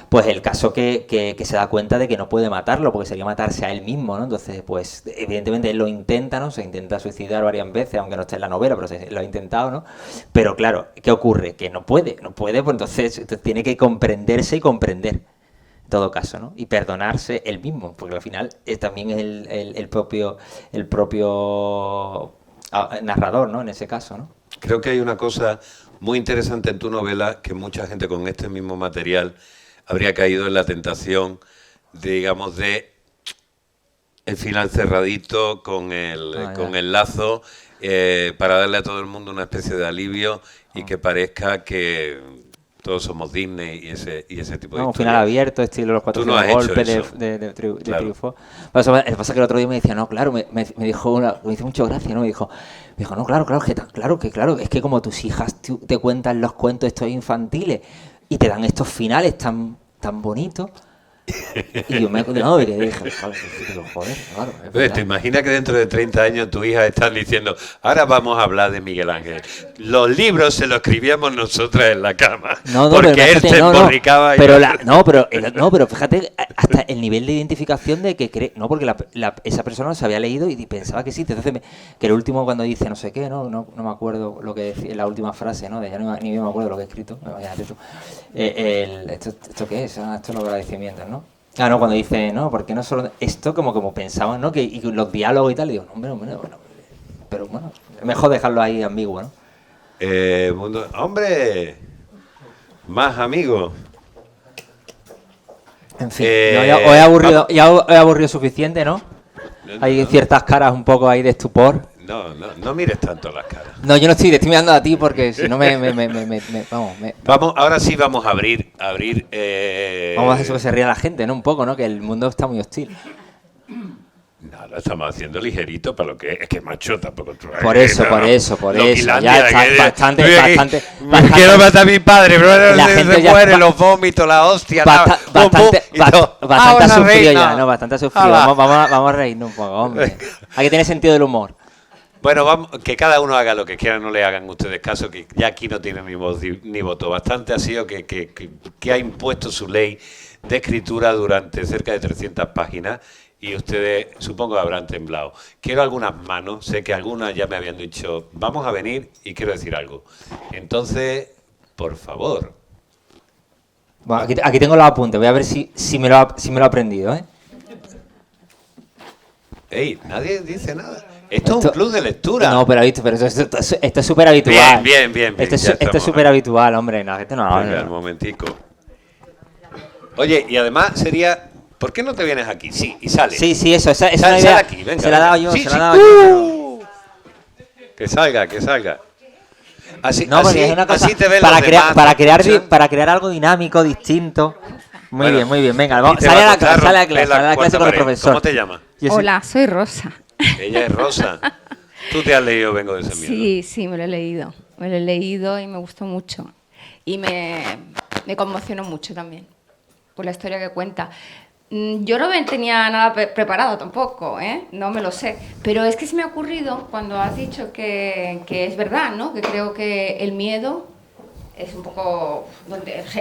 Pues el caso que se da cuenta de que no puede matarlo porque sería matarse a él mismo, ¿no? Entonces, pues evidentemente él lo intenta, ¿no? Se intenta suicidar varias veces, aunque no esté en la novela, pero lo ha intentado, ¿no? Pero claro, ¿qué ocurre? Que no puede, pues entonces tiene que comprenderse y comprender, en todo caso, ¿no? Y perdonarse él mismo, porque al final también es el propio narrador, ¿no? En ese caso, ¿no? Creo que hay una cosa muy interesante en tu novela, que mucha gente con este mismo material habría caído en la tentación digamos, de el final cerradito con el lazo para darle a todo el mundo una especie de alivio y que parezca que todos somos Disney y ese tipo de un historias. final abierto, estilo los 4 Tú no has golpes hecho eso. de Claro. triunfo. Lo que pasa es que el otro día me decía, no, claro, me dijo me hizo mucha gracia, ¿no? Me dijo, no, claro, claro, es que como tus hijas te cuentan los cuentos estos infantiles y te dan estos finales tan bonitos. Y yo me dije, joder, claro, es ¿Te verdad. imaginas que dentro de 30 años tu hija están diciendo, ahora vamos a hablar de Miguel Ángel? Los libros se los escribíamos nosotras en la cama. Porque pero él fíjate, se emborricaba. pero fíjate hasta el nivel de identificación de que porque esa persona se había leído y pensaba que sí. Entonces que el último cuando dice no sé qué, no me acuerdo lo que decía, la última frase, ¿no? Ni me acuerdo lo que he escrito. Imagínate tú. ¿Esto qué es? Esto es los agradecimientos, ¿no? Ah, no, cuando dice, no, porque no solo esto como pensaban, ¿no? Y los diálogos y tal, y digo, no, hombre, bueno, pero bueno, es mejor dejarlo ahí ambiguo, ¿no? Hombre, más amigos. En fin, Eh, os he aburrido suficiente, ¿no? Hay ciertas caras un poco ahí de estupor. No mires tanto las caras. No, yo no estoy, te estoy mirando a ti porque si no Vamos, ahora sí vamos a abrir. Vamos a hacer eso que se ría la gente, ¿no? Un poco, ¿no? Que el mundo está muy hostil. No, lo estamos haciendo ligerito para lo que es que macho tampoco. Por eso. Ya está bastante. Me quiero matar a mi padre, pero La se gente ya muere, ba- los vómitos, la hostia. Bastante ha una sufrido reina. ya, ¿no? Bastante ha sufrido. Hala. Vamos a reírnos un poco, hombre. Hay que tener sentido del humor. Bueno, vamos, que cada uno haga lo que quiera, no le hagan ustedes caso, que ya aquí no tiene ni voz ni voto. Bastante ha sido que ha impuesto su ley de escritura durante cerca de 300 páginas y ustedes supongo habrán temblado. Quiero algunas manos, sé que algunas ya me habían dicho, vamos a venir y quiero decir algo. Entonces, por favor. Bueno, aquí tengo los apuntes, voy a ver si me lo he aprendido, ¿eh? Ey, nadie dice nada. Esto es un club de lectura. No, pero esto es súper habitual. Bien. Esto ya es estamos. súper habitual, hombre. No, esto no. Venga, un momentico. Oye, y además sería... ¿Por qué no te vienes aquí? Sí, y sale. Sí, eso. Esa es Sal una idea. aquí, venga. Se la he dado yo, Sí, se sí. la he dado yo. Que salga. Así, No, porque así, es una cosa así te ven para los crear, demás, para te crear, escuchan. para crear algo dinámico, distinto. Muy Bueno, bien. Venga, y vamos, te sale va a la a clase, costar sale a romper la la clase cuarta con el pared. profesor. ¿Cómo te llamas? Yo soy- Hola, soy Rosa. Ella es Rosa. Tú te has leído Vengo de ese miedo. Sí, me lo he leído. Me lo he leído y me gustó mucho. Y me conmocionó mucho también por la historia que cuenta. Yo no tenía nada preparado tampoco, ¿eh? No me lo sé. Pero es que se me ha ocurrido cuando has dicho que es verdad, ¿no? Que creo que el miedo es un poco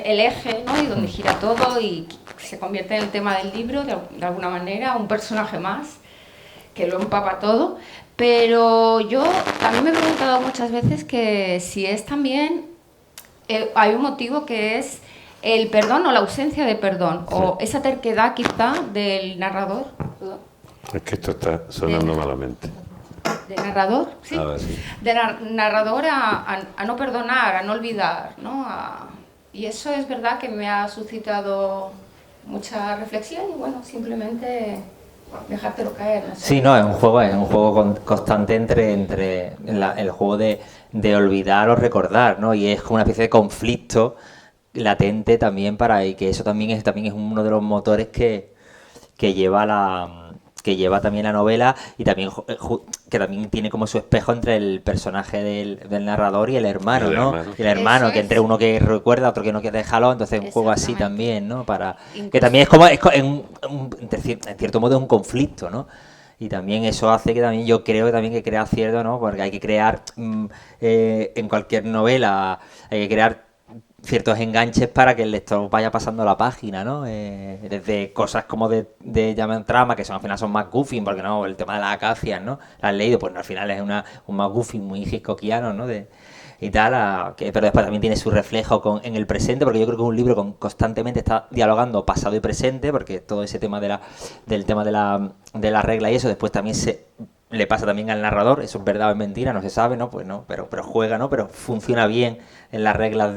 el eje, ¿no? Y donde gira todo y se convierte en el tema del libro de alguna manera, un personaje más que lo empapa todo. Pero yo también me he preguntado muchas veces que si es también, hay un motivo que es el perdón o la ausencia de perdón, o esa terquedad quizá del narrador. Es que esto está sonando malamente. ¿De narrador? Sí. A ver, sí. De narrador a no perdonar, a no olvidar, ¿no? Y eso es verdad que me ha suscitado mucha reflexión y bueno, simplemente dejártelo caer. No sé. Sí, no, es un juego constante entre el juego de olvidar o recordar, ¿no? Y es como una especie de conflicto latente también y que eso también es uno de los motores que lleva también la novela y también que también tiene como su espejo entre el personaje del narrador y el hermano, El ¿no? hermano. Y el hermano, Eso que es. entre uno que recuerda, otro que no quiere dejarlo, entonces un juego así Exactamente. también, ¿no? Que Incluso- también es como en cierto modo es un conflicto, ¿no? Y también eso hace que también yo creo que también que crea cierto, ¿no? Porque hay que crear en cualquier novela hay que crear ciertos enganches para que el lector vaya pasando la página, ¿no? Desde cosas como de llaman trama, que al final son más goofy, porque no, el tema de las acacias, ¿no? ¿La has leído? Pues no, al final es un más goofy, muy hitchcockiano, ¿no? Y tal, pero después también tiene su reflejo en el presente, porque yo creo que es un libro que constantemente está dialogando pasado y presente, porque todo ese tema del tema de la regla y eso, después también le pasa también al narrador, eso es verdad o es mentira, no se sabe, ¿no? Pues no, pero juega, ¿no? Pero funciona bien en las reglas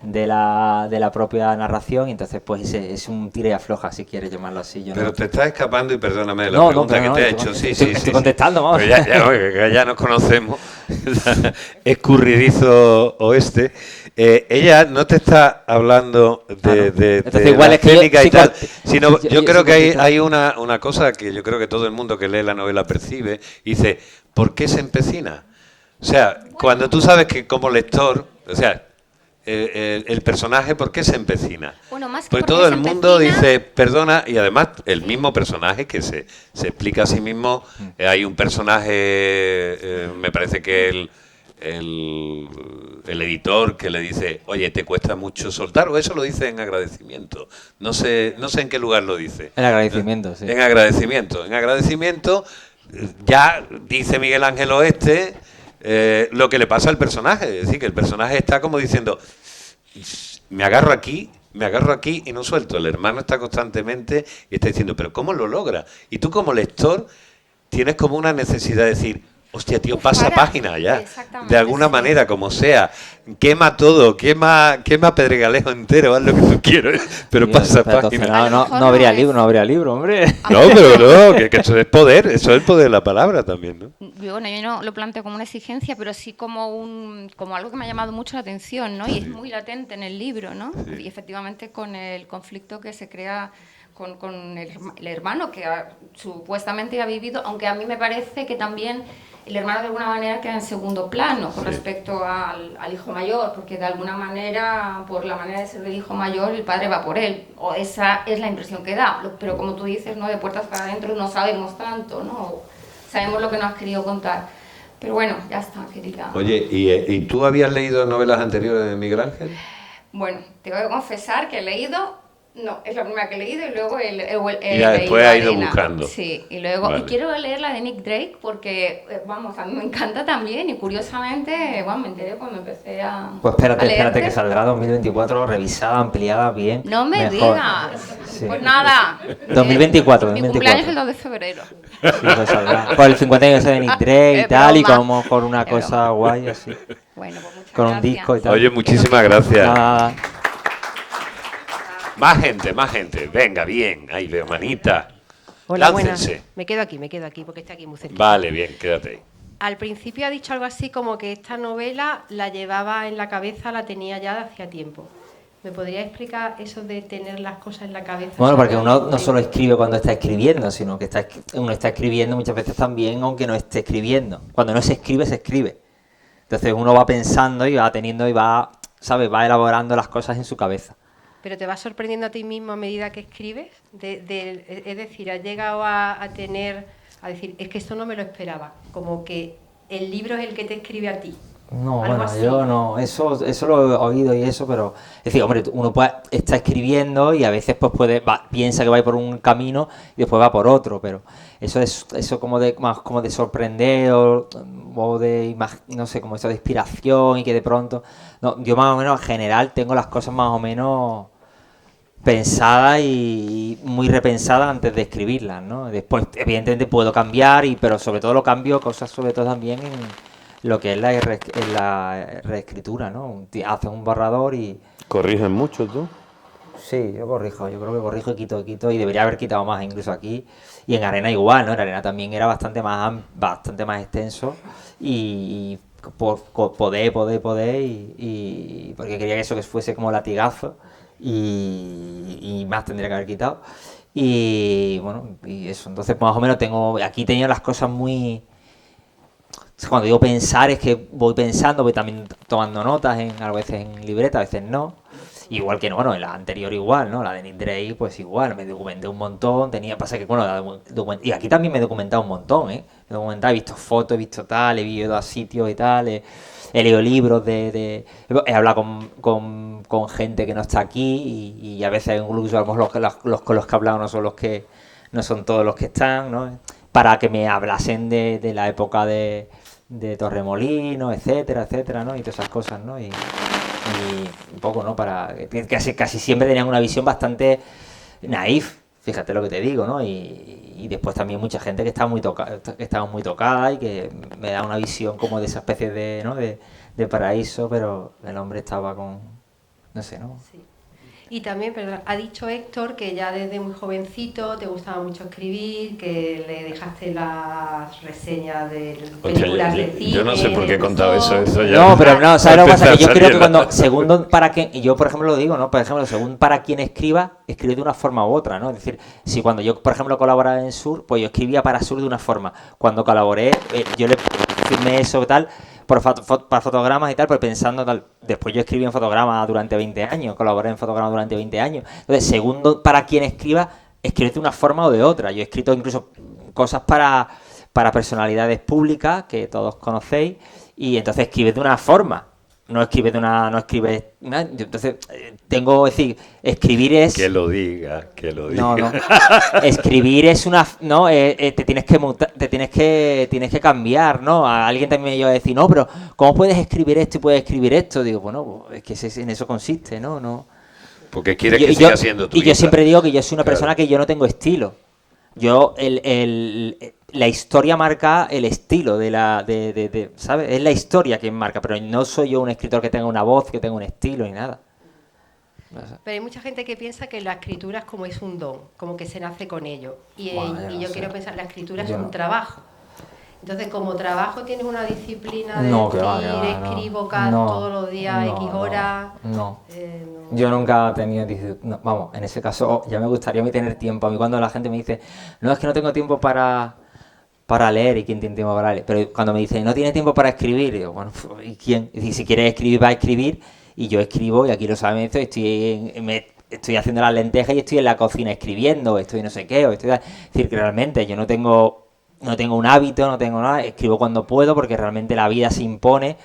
de la propia narración, y entonces pues es un tira y afloja, si quieres llamarlo así. Yo Pero no... te estás escapando y perdóname de la No, pregunta pero que te no, he hecho. Sí, estoy contestando, vamos. Pues ya nos conocemos. Escurridizo oeste. Ella no te está hablando de Entonces, igual la es que escénica y tal, sí, sino yo creo soy que cortita. hay una cosa que yo creo que todo el mundo que lee la novela percibe y dice, ¿por qué se empecina? O sea, cuando tú sabes que como lector, o sea, el personaje, ¿por qué se empecina? Bueno, más que Pues por qué todo se el mundo empecina- dice, perdona, y además el mismo personaje que se explica a sí mismo, hay un personaje, me parece que el editor que le dice, oye, te cuesta mucho soltar, o eso lo dice en agradecimiento, no sé en qué lugar lo dice. El agradecimiento, sí. En agradecimiento, ya dice Miguel Ángel Oeste lo que le pasa al personaje, es decir, que el personaje está como diciendo, me agarro aquí y no suelto. El hermano está constantemente y está diciendo, pero ¿cómo lo logra? Y tú como lector tienes como una necesidad de decir, hostia, tío, pasa Para. página ya. Exactamente, De alguna sí. manera, como sea. Quema todo, quema Pedregalejo entero, haz lo que tú quieras, pero Sí, pasa pero entonces página. A lo mejor no habría no libro, es- no habría libro, hombre. No, pero no, que eso es poder de la palabra también, ¿no? Bueno, yo no lo planteo como una exigencia, pero sí como algo que me ha llamado mucho la atención, ¿no? Y es muy latente en el libro, ¿no? Sí. Y efectivamente con el conflicto que se crea con el hermano que supuestamente ha vivido, aunque a mí me parece que también el hermano de alguna manera queda en segundo plano con Sí. respecto al hijo mayor, porque de alguna manera, por la manera de ser del hijo mayor, el padre va por él, o esa es la impresión que da. Pero como tú dices, ¿no? De puertas para adentro no sabemos tanto, ¿no? Sabemos lo que nos has querido contar. Pero bueno, ya está, querida. Oye, ¿y tú habías leído novelas anteriores de Miguel Ángel? Bueno, te voy a confesar que he leído, no, es la primera que he leído y luego Y ya después ha ido Arena. buscando. Sí, y luego, Vale. y quiero leer la de Nick Drake porque, vamos, a mí me encanta también y curiosamente, bueno, me enteré cuando empecé a Pues a espérate leerte. que saldrá 2024 revisada, ampliada, bien. No me mejor. digas. Sí. Pues nada. 2024, Mi 2024. cumpleaños es el 2 de febrero. Sí, pues saldrá. Por el 50 años de Nick Drake y Es tal, y broma. como con una Es cosa broma. guay así. Bueno, pues muchas Con un gracias. disco y tal. Oye, muchísimas gracias. Nada. Más gente. Venga, bien. Ahí veo, manita. Hola, buenas. Láncense. Me quedo aquí porque está aquí muy cerca. Vale, bien, quédate ahí. Al principio ha dicho algo así como que esta novela la llevaba en la cabeza, la tenía ya de hacía tiempo. ¿Me podría explicar eso de tener las cosas en la cabeza? Bueno, porque ¿Sabes? uno no solo escribe cuando está escribiendo, sino que uno está escribiendo muchas veces también aunque no esté escribiendo. Cuando no se escribe, se escribe. Entonces uno va pensando y va teniendo y va, ¿sabes? Va elaborando las cosas en su cabeza. Pero te vas sorprendiendo a ti mismo a medida que escribes. Es decir, has llegado a decir, es que esto no me lo esperaba. Como que el libro es el que te escribe a ti. No, Algo bueno, así. yo no, eso lo he oído y eso, pero es decir, hombre, uno está escribiendo y a veces pues piensa que va a ir por un camino y después va por otro, pero eso como de más como de sorprender o de no sé, como eso de inspiración y que de pronto, no, yo más o menos en general tengo las cosas más o menos pensadas y muy repensadas antes de escribirlas, ¿no? Después evidentemente puedo cambiar pero sobre todo lo cambio cosas sobre todo también en lo que es la reescritura, ¿no? Haces un borrador y... ¿Corrigen mucho tú? Sí, yo creo que corrijo y quito y debería haber quitado más incluso aquí. Y en Arena igual, ¿no? En Arena también era bastante más extenso y por poder y porque quería que eso que fuese como latigazo y más tendría que haber quitado. Y bueno, y eso, entonces más o menos aquí tenía las cosas muy... Cuando digo pensar es que voy pensando, voy también tomando notas, a veces en libreta, a veces no. Igual que, bueno, en la anterior igual, ¿no? La de Nick Drake, pues igual, me documenté un montón, pasa que, bueno, y aquí también me he documentado un montón, ¿eh? Me he documentado, he visto fotos, he visto tal, he ido a sitios y tal, he leído libros he hablado con gente que no está aquí y a veces incluso a lo mejor los con los que he hablado no son todos los que están, ¿no? Para que me hablasen de la época de Torremolinos, etcétera, ¿no? Y todas esas cosas, ¿no? Y un poco, ¿no? Casi siempre tenían una visión bastante naif, fíjate lo que te digo, ¿no? Y después también mucha gente que estaba muy tocada y que me da una visión como de esa especie de, ¿no? de paraíso, pero el hombre estaba no sé, ¿no? Sí. Y también, perdón, ha dicho Héctor que ya desde muy jovencito te gustaba mucho escribir, que le dejaste las reseñas de películas de cine. Yo no sé por qué he contado eso ya. No, pero no, ¿sabes lo que pasa? Que yo creo que Empezar a cuando, según para qué, y yo por ejemplo lo digo, ¿no? Por ejemplo, según para quien escriba, escribe de una forma u otra, ¿no? Es decir, si cuando yo, por ejemplo, colaboraba en Sur, pues yo escribía para Sur de una forma. Cuando colaboré, yo le firmé eso tal, para fotogramas y tal, pero pensando tal. Después yo escribí en fotogramas durante 20 años, colaboré en fotogramas durante 20 años. Entonces, según para quien escriba, escribe de una forma o de otra. Yo he escrito incluso cosas para personalidades públicas que todos conocéis, y entonces escribes de una forma, no escribes entonces es decir, escribir es Que lo diga. no, escribir es una, no, te tienes que mutar, tienes que cambiar, ¿no? A alguien también me iba a decir, no, pero ¿cómo puedes escribir esto y puedes escribir esto? Digo, bueno, es que en eso consiste, ¿no? Porque quieres que siga siendo tu y yo hija. siempre digo que yo soy una Claro. persona que yo no tengo estilo. Yo, la historia marca el estilo ¿sabes? Es la historia quien marca, pero no soy yo un escritor que tenga una voz, que tenga un estilo ni nada. Pero hay mucha gente que piensa que la escritura es como es un don, como que se nace con ello. Y, Bueno, yo y no yo sé. quiero pensar, la escritura Yo es un no. trabajo. Entonces, como trabajo tienes una disciplina de No, decir, que va, no. escribo No, todos los días, no, X no, horas. no. No. Yo nunca he tenido, vamos, en ese caso ya me gustaría a mí tener tiempo. A mí cuando la gente me dice, no, es que no tengo tiempo para leer, ¿y quién tiene tiempo para leer? Pero cuando me dice, no tiene tiempo para escribir, digo, bueno, ¿y quién? Y si quieres escribir, va a escribir, y yo escribo, y aquí lo saben, estoy haciendo las lentejas y estoy en la cocina escribiendo, estoy no sé qué, es decir, que realmente yo no tengo un hábito, no tengo nada, escribo cuando puedo porque realmente la vida se impone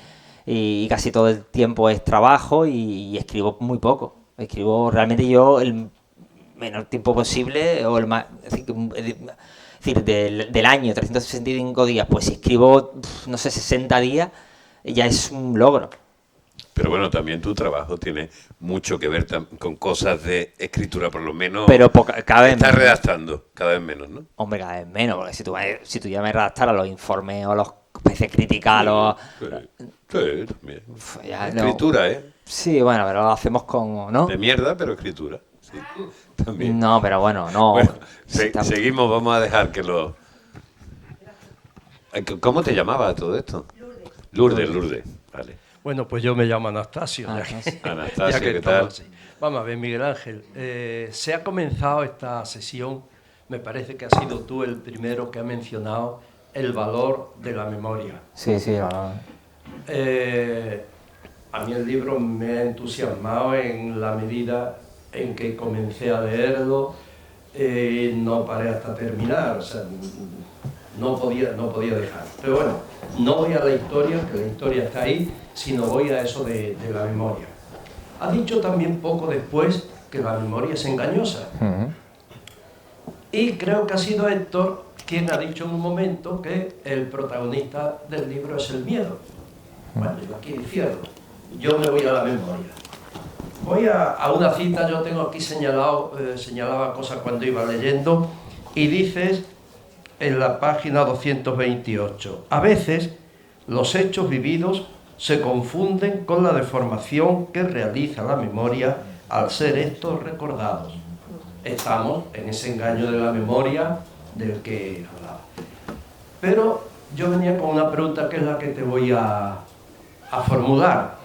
y casi todo el tiempo es trabajo y escribo muy poco. Escribo realmente yo el menor tiempo posible o el más... Es decir, del año, 365 días, pues si escribo, no sé, 60 días, ya es un logro. Pero bueno, también tu trabajo tiene mucho que ver con cosas de escritura, por lo menos. Pero cada vez estás menos. redactando, cada vez menos, ¿no? Hombre, cada vez menos, porque si tú ya me redactaras los informes o los peces criticados... Sí, también. Ya, no. Escritura, ¿eh? Sí, bueno, pero lo hacemos con... ¿no? De mierda, pero escritura. Sí, también. No, pero bueno, no. Bueno, Está- seguimos, vamos a dejar que lo... ¿Cómo te llamabas todo esto? Lourdes, vale. Bueno, pues yo me llamo Anastasio. Anastasio, ya que ¿qué estamos tal? así. Vamos a ver, Miguel Ángel. Se ha comenzado esta sesión, me parece que has sido tú el primero que ha mencionado el valor de la memoria. Sí, A mí el libro me ha entusiasmado en la medida en que comencé a leerlo, no paré hasta terminar, o sea, no podía dejar. Pero bueno, no voy a la historia, que la historia está ahí, sino voy a eso de la memoria. Ha dicho también poco después que la memoria es engañosa. Ujú. Y creo que ha sido Héctor quien ha dicho en un momento que el protagonista del libro es el miedo. Bueno, yo aquí cierro. Yo me voy a la memoria. Voy a una cita, yo tengo aquí señalaba cosas cuando iba leyendo, y dices en la página 228, a veces los hechos vividos se confunden con la deformación que realiza la memoria al ser estos recordados. Estamos en ese engaño de la memoria del que hablaba. Pero yo venía con una pregunta que es la que te voy a formular.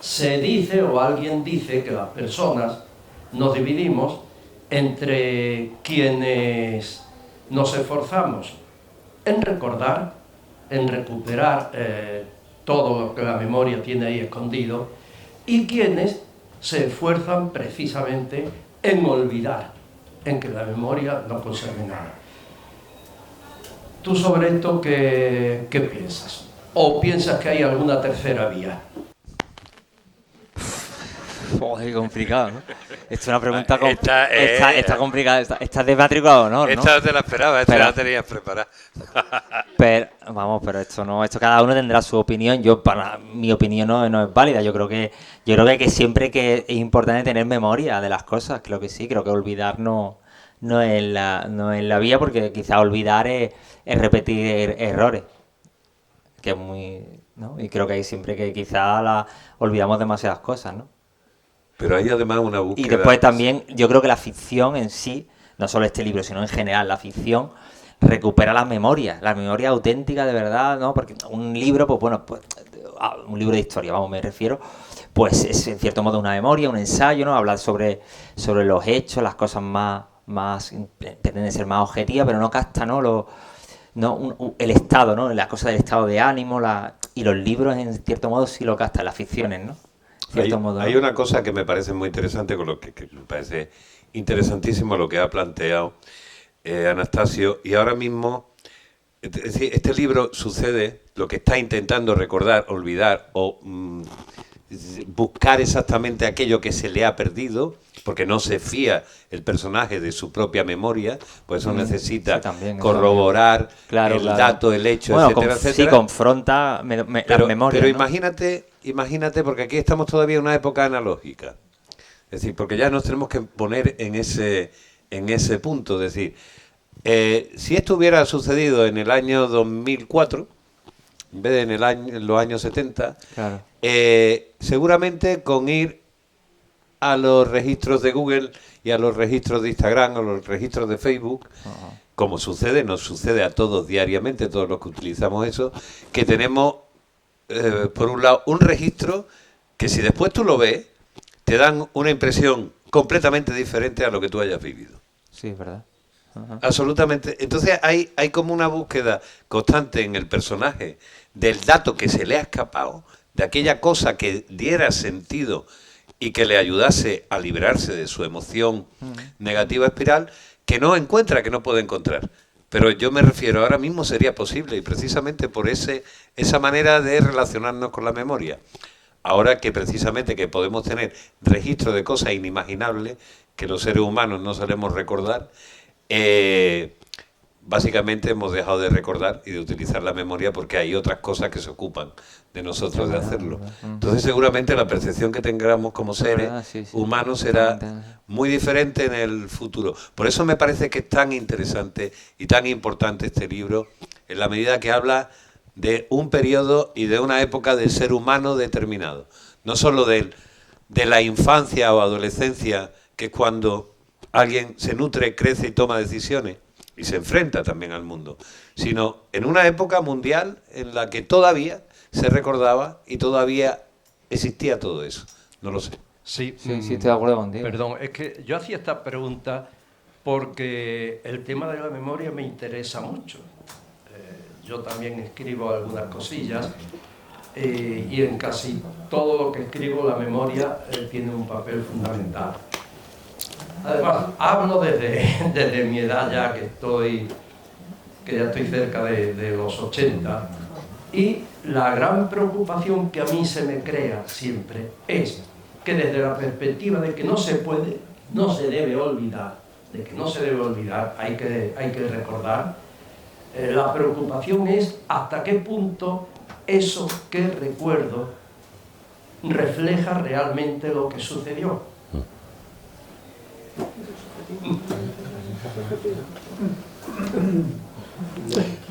Se dice, o alguien dice, que las personas nos dividimos entre quienes nos esforzamos en recordar, en recuperar todo lo que la memoria tiene ahí escondido, y quienes se esfuerzan precisamente en olvidar, en que la memoria no conserve nada. ¿Tú sobre esto qué piensas? ¿O piensas que hay alguna tercera vía? Joder, qué complicado, ¿no? Esto es una pregunta Esta, complicada. Esta de matrícula de honor, ¿no? Esta te la esperaba, esta Pero- la tenías preparada. Pero esto cada uno tendrá su opinión. Mi opinión no es válida. Yo creo que siempre que es importante tener memoria de las cosas. Creo que sí, creo que olvidar no es la vía, porque quizá olvidar es repetir errores. Que es muy, ¿no? Y creo que hay siempre que quizá olvidamos demasiadas cosas, ¿no? Pero hay además una Y búsqueda... después también, yo creo que la ficción en sí, no solo este libro, sino en general, la ficción recupera la memoria auténtica de verdad, ¿no? Porque un libro, pues bueno, pues un libro de historia, vamos, me refiero, pues es en cierto modo una memoria, un ensayo, ¿no? Hablar sobre los hechos, las cosas más pretenden ser más objetivas, pero no capta, ¿no? El estado, ¿no? La cosa del estado de ánimo, y los libros en cierto modo sí lo captan, las ficciones, ¿no? Hay una cosa que me parece muy interesante, con lo que me parece interesantísimo lo que ha planteado Anastasio, y ahora mismo, es decir, este libro sucede, lo que está intentando recordar, olvidar o buscar exactamente aquello que se le ha perdido, porque no se fía el personaje de su propia memoria, por eso necesita corroborar el dato, el hecho, etcétera, etcétera. Sí, confronta las memorias. Pero ¿no? imagínate, porque aquí estamos todavía en una época analógica. Es decir, porque ya nos tenemos que poner en ese punto. Es decir, si esto hubiera sucedido en el año 2004, en vez de en los años 70, claro. Seguramente con ir a los registros de Google y a los registros de Instagram, a los registros de Facebook, como nos sucede a todos diariamente, todos los que utilizamos eso, que tenemos, por un lado, un registro que si después tú lo ves, te dan una impresión completamente diferente a lo que tú hayas vivido. Sí, es verdad. Absolutamente. Entonces hay como una búsqueda constante en el personaje del dato que se le ha escapado, de aquella cosa que diera sentido y que le ayudase a librarse de su emoción negativa espiral, que no encuentra, que no puede encontrar. Pero yo me refiero, ahora mismo sería posible, y precisamente por esa manera de relacionarnos con la memoria. Ahora que precisamente que podemos tener registro de cosas inimaginables que los seres humanos no solemos recordar, básicamente hemos dejado de recordar y de utilizar la memoria porque hay otras cosas que se ocupan de nosotros de hacerlo. Entonces seguramente la percepción que tengamos como seres humanos será muy diferente en el futuro. Por eso me parece que es tan interesante y tan importante este libro, en la medida que habla de un periodo y de una época del ser humano determinado. No solo de la infancia o adolescencia, que es cuando alguien se nutre, crece y toma decisiones y se enfrenta también al mundo, sino en una época mundial en la que todavía se recordaba y todavía existía todo eso. No lo sé. Sí, estoy de acuerdo contigo. Perdón, es que yo hacía esta pregunta porque el tema de la memoria me interesa mucho. Yo también escribo algunas cosillas y en casi todo lo que escribo la memoria tiene un papel fundamental. Además, hablo desde mi edad ya que ya estoy cerca de los 80, y la gran preocupación que a mí se me crea siempre es que desde la perspectiva de que no se debe olvidar, hay que recordar, la preocupación es hasta qué punto eso que recuerdo refleja realmente lo que sucedió.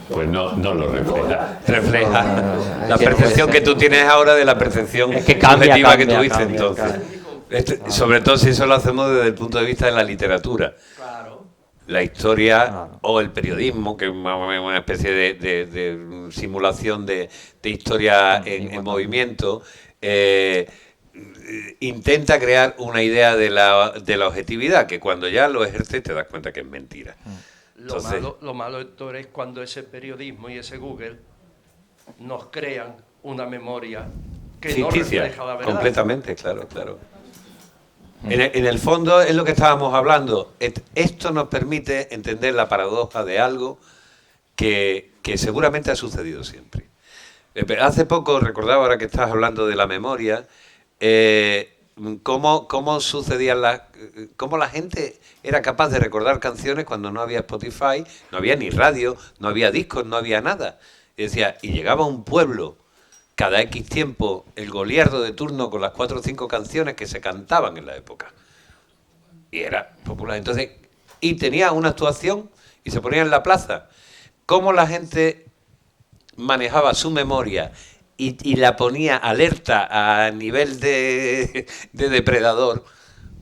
Pues no lo refleja. Refleja la percepción que tú tienes ahora de la percepción subjetiva que tuviste entonces. Sobre todo si eso lo hacemos desde el punto de vista de la literatura. La historia o el periodismo, que es una especie de simulación de historia en movimiento, intenta crear una idea de la objetividad, que cuando ya lo ejerces te das cuenta que es mentira. Entonces, Lo malo, Héctor, es cuando ese periodismo y ese Google nos crean una memoria que ficticia, no refleja la verdad. Completamente, claro. En el fondo es lo que estábamos hablando. Esto nos permite entender la paradoja de algo que seguramente ha sucedido siempre. Hace poco, recordaba ahora que estás hablando de la memoria, cómo sucedían cómo la gente era capaz de recordar canciones cuando no había Spotify, no había ni radio, no había discos, no había nada. Y llegaba a un pueblo cada X tiempo el goliardo de turno con las 4 o 5 canciones que se cantaban en la época. Y era popular. Entonces, y tenía una actuación y se ponía en la plaza. Cómo la gente manejaba su memoria y la ponía alerta a nivel de depredador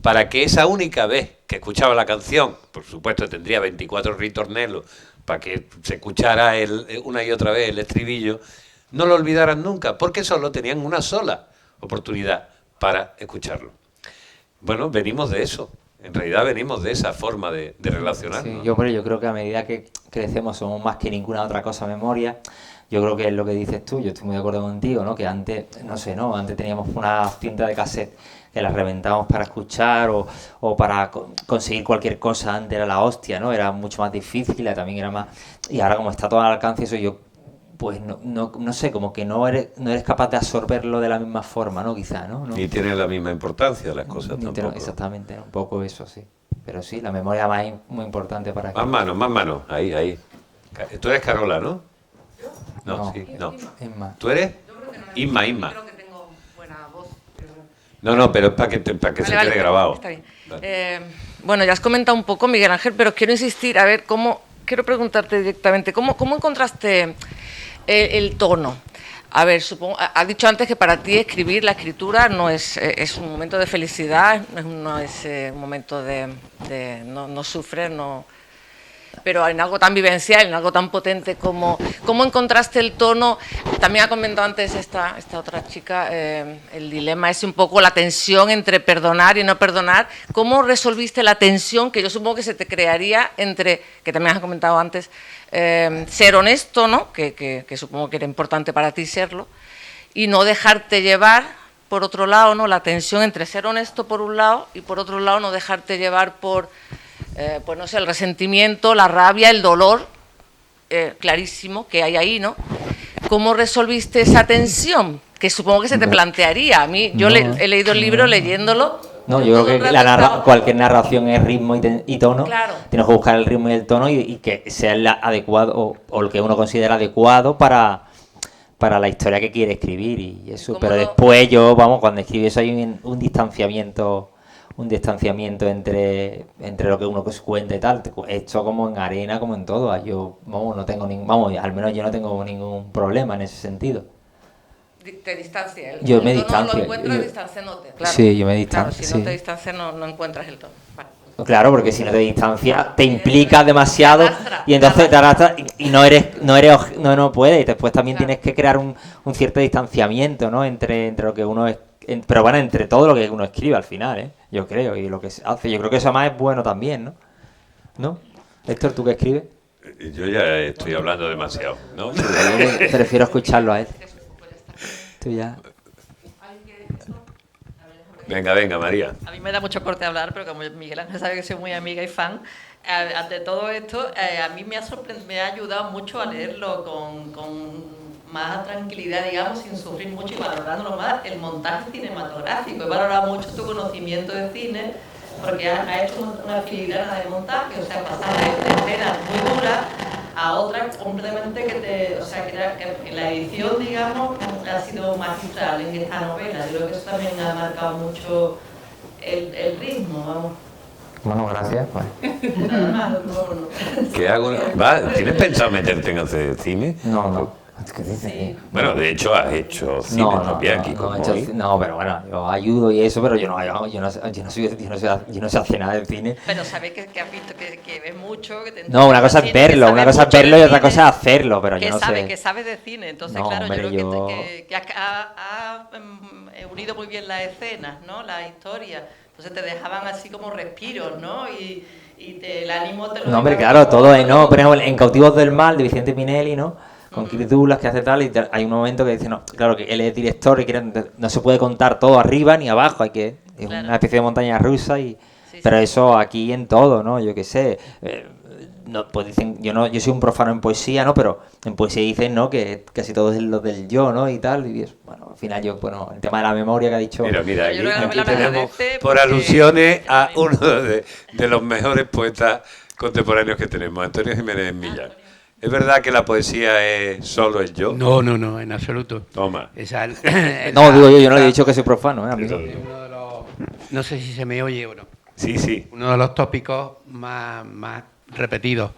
para que esa única vez que escuchaba la canción, por supuesto tendría 24 ritornelos para que se escuchara una y otra vez el estribillo, no lo olvidaran nunca, porque solo tenían una sola oportunidad para escucharlo. Bueno, venimos de eso. En realidad venimos de esa forma de relacionarnos. Sí, yo creo que a medida que crecemos somos más que ninguna otra cosa memoria. Yo creo que es lo que dices tú, yo estoy muy de acuerdo contigo, ¿no? Que antes, no sé, ¿no? Antes teníamos una cinta de cassette que las reventábamos para escuchar o para conseguir cualquier cosa, antes era la hostia, ¿no? Era mucho más difícil, también era más... Y ahora como está todo al alcance, eso yo, pues no sé, como que no eres capaz de absorberlo de la misma forma, ¿no? Quizá, ¿no? Ni tiene la misma importancia las cosas tampoco. Exactamente, un poco eso, sí. Pero sí, la memoria muy importante para... Más manos, ahí. Tú eres Carola, ¿no? No. Inma. ¿Tú eres? Inma. Creo que tengo buena voz. No, pero es para que se quede grabado. Está bien. Bueno, ya has comentado un poco, Miguel Ángel, pero quiero insistir, a ver, quiero preguntarte directamente, ¿cómo encontraste el tono? A ver, supongo, has dicho antes que para ti escribir, la escritura no es un momento de felicidad, no es un momento de no sufres, no... Pero en algo tan vivencial, en algo tan potente como... ¿Cómo encontraste el tono? También ha comentado antes esta otra chica, el dilema es un poco la tensión entre perdonar y no perdonar. ¿Cómo resolviste la tensión que yo supongo que se te crearía entre, que también has comentado antes, ser honesto, ¿no? Que supongo que era importante para ti serlo, y no dejarte llevar, por otro lado, ¿no? La tensión entre ser honesto por un lado y por otro lado no dejarte llevar por... pues no sé, el resentimiento, la rabia, el dolor, clarísimo que hay ahí, ¿no? ¿Cómo resolviste esa tensión? Que supongo que se te plantearía. A mí, yo he leído el libro leyéndolo. No, yo creo que cualquier narración es ritmo y tono. Claro. Tienes que buscar el ritmo y el tono y que sea el adecuado o lo que uno considera adecuado para la historia que quiere escribir y eso. Pero después cuando escribí eso hay un distanciamiento entre lo que uno cuenta y tal. Esto como en arena, como en todo. Yo, no tengo al menos yo no tengo ningún problema en ese sentido. Te distancia. Yo me distancio. distancio. No lo encuentras, distanciándote. Claro. Sí, yo me distancio. Claro, si no te distancias no encuentras el tono. Vale. Claro, porque si no te distancias, te implica demasiado y entonces te arrastra y no puedes. Y después también tienes que crear un cierto distanciamiento, ¿no? Entre lo que uno es, pero bueno, entre todo lo que uno escribe al final, ¿eh? Yo creo, y lo que se hace. Yo creo que eso más es bueno también, ¿no? ¿No? Héctor, ¿tú qué escribes? Yo ya estoy hablando demasiado, ¿no? Prefiero escucharlo a él. Tú ya. Venga, María. A mí me da mucho corte hablar, pero como Miguel Ángel sabe que soy muy amiga y fan, ante todo esto, a mí me ha ayudado mucho a leerlo con más tranquilidad, digamos, sin sufrir mucho y valorándolo más el montaje cinematográfico. He valorado mucho tu conocimiento de cine porque ha hecho una filigrana de montaje, o sea, pasar de escenas muy duras a otras completamente que la edición, digamos, ha sido magistral en esta novela. Yo creo que eso también ha marcado mucho el ritmo, vamos. Bueno, gracias. Pues. Nada más, no. ¿Qué hago? ¿Tienes pensado meterte en hacer cine? No. ¿Qué dices? Bueno, de hecho has hecho cine también aquí con Moy. No, pero bueno, yo ayudo y eso, pero yo no sé hacer nada de cine. Pero sabes que has visto que ves mucho, que te No, una cosa es verlo, y otra cosa es hacerlo, pero yo no sé. Que sabes de cine, entonces no, claro, hombre, yo creo que ha unido muy bien las escenas, ¿no? La historia. Entonces te dejaban así como respiros, ¿no? Y el ánimo te lo... No, hombre, claro, todo es, ¿no? Por ejemplo, en Cautivos del Mal, de Vicente Minelli, ¿no? Con Kirk Douglas, que hace tal, y hay un momento que dice, no, claro, que él es director y no se puede contar todo arriba ni abajo, es una especie de montaña rusa, pero eso aquí en todo, ¿no? Yo qué sé, no, pues dicen, yo soy un profano en poesía, ¿no? Pero en poesía dicen, ¿no? Que casi todo es lo del yo, ¿no? Y tal, y eso, bueno, al final el tema de la memoria que ha dicho... Mira, aquí tenemos por alusiones a uno de los mejores poetas contemporáneos que tenemos, Antonio Jiménez Millán. ¿Es verdad que la poesía es solo el yo? No, en absoluto. Toma. No, digo yo no le he dicho que soy profano, amigo. No sé si se me oye o no. Sí. Uno de los tópicos más repetidos.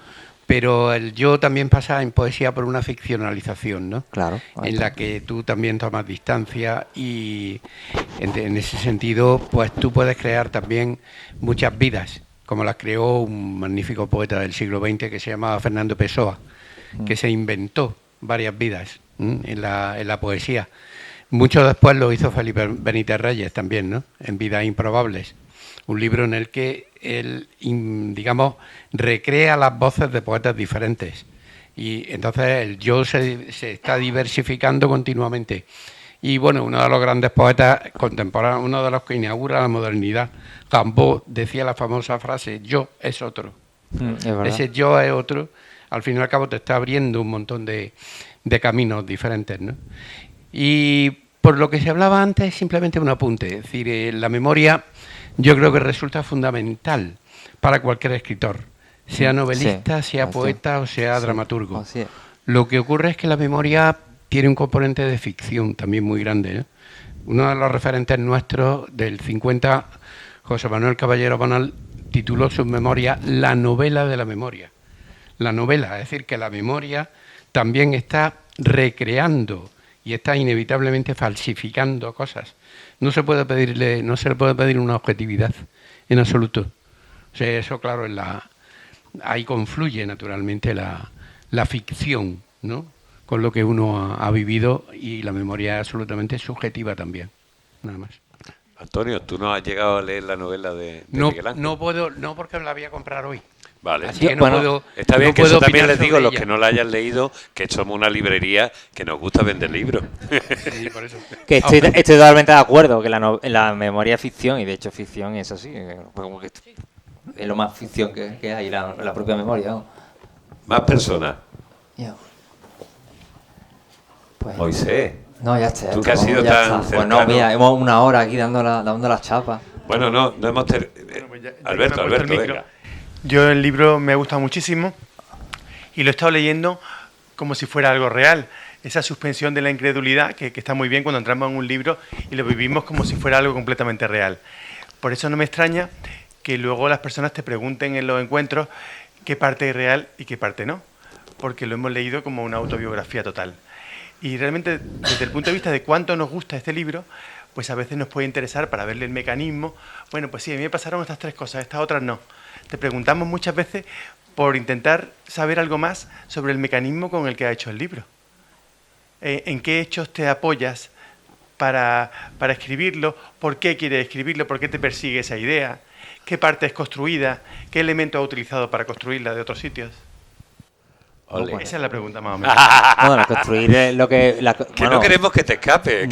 pero el yo también pasa en poesía por una ficcionalización, ¿no? Claro. En la que tú también tomas distancia y en ese sentido, pues tú puedes crear también muchas vidas, como las creó un magnífico poeta del siglo XX que se llamaba Fernando Pessoa, que se inventó varias vidas en la poesía. Mucho después lo hizo Felipe Benítez Reyes también, ¿no? En Vidas Improbables, un libro en el que él, digamos, recrea las voces de poetas diferentes. Y entonces el yo se está diversificando continuamente. Y bueno, uno de los grandes poetas contemporáneos, uno de los que inaugura la modernidad, Rimbaud, decía la famosa frase, yo es otro. Ese yo es otro, al fin y al cabo te está abriendo un montón de caminos diferentes, ¿no? Y por lo que se hablaba antes, simplemente un apunte. Es decir, la memoria yo creo que resulta fundamental para cualquier escritor, sea novelista, sea poeta o sea dramaturgo. Así es. Lo que ocurre es que la memoria tiene un componente de ficción también muy grande, ¿eh? Uno de los referentes nuestros del 50, José Manuel Caballero Bonal, tituló su memoria La novela de la memoria. La novela, es decir, que la memoria también está recreando y está inevitablemente falsificando cosas. No se le puede pedir una objetividad en absoluto. O sea, eso, claro, ahí confluye naturalmente la ficción, ¿no? Con lo que uno ha vivido, y la memoria es absolutamente subjetiva también. Nada más. Antonio, ¿tú no has llegado a leer la novela de Miguel Ángel? No puedo, no, porque la voy a comprar hoy. Vale. Así que no puedo, está bien, no que puedo eso también opinar les digo, sobre los ella. que no la hayan leído, que somos una librería que nos gusta vender libros. Sí, por eso. Que estoy totalmente de acuerdo, que la memoria es ficción, y de hecho ficción es así, como que es lo más ficción que hay, la propia memoria, ¿no? Más personas. Ya. Pues, Moisés. no, ya está. Tú que has sido ya tan está. Pues no, cercano. mira, hemos una hora aquí dando las chapas. Bueno, no hemos... Pues ya Alberto, que me ha puesto el micro. venga. Yo el libro me ha gustado muchísimo y lo he estado leyendo como si fuera algo real. Esa suspensión de la incredulidad que está muy bien cuando entramos en un libro y lo vivimos como si fuera algo completamente real. Por eso no me extraña que luego las personas te pregunten en los encuentros qué parte es real y qué parte no, porque lo hemos leído como una autobiografía total. Y realmente, desde el punto de vista de cuánto nos gusta este libro, pues a veces nos puede interesar para verle el mecanismo. Bueno, pues sí, a mí me pasaron estas tres cosas, estas otras no. Te preguntamos muchas veces por intentar saber algo más sobre el mecanismo con el que ha hecho el libro. ¿En qué hechos te apoyas para escribirlo? ¿Por qué quieres escribirlo? ¿Por qué te persigue esa idea? ¿Qué parte es construida? ¿Qué elemento ha utilizado para construirla de otros sitios? Ole. Esa es la pregunta más o menos. Bueno, construir lo que... Que no queremos que te escape.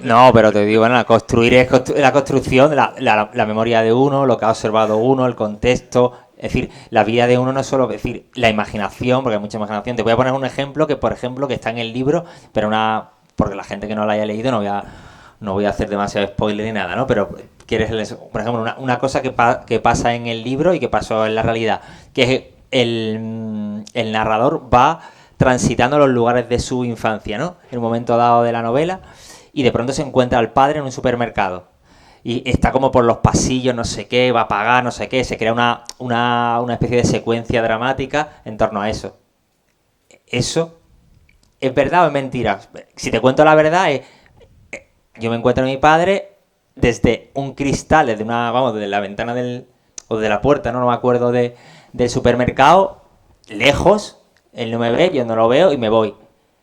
No, pero te digo, bueno, construir es la construcción, la memoria de uno, lo que ha observado uno, el contexto. Es decir, la vida de uno no es solo, es decir, la imaginación, porque hay mucha imaginación. Te voy a poner un ejemplo que, por ejemplo, que está en el libro, pero porque la gente que no la haya leído no voy a hacer demasiado spoiler ni nada, ¿no? Pero quieres, por ejemplo, una cosa que pasa en el libro y que pasó en la realidad, que es el narrador va transitando los lugares de su infancia, ¿no? En un momento dado de la novela, y de pronto se encuentra al padre en un supermercado. Y está como por los pasillos, no sé qué, va a pagar, no sé qué. Se crea una especie de secuencia dramática en torno a eso. ¿Eso es verdad o es mentira? Si te cuento la verdad, yo me encuentro a mi padre desde un cristal, desde la ventana o de la puerta, no me acuerdo del supermercado, lejos, él no me ve, yo no lo veo y me voy.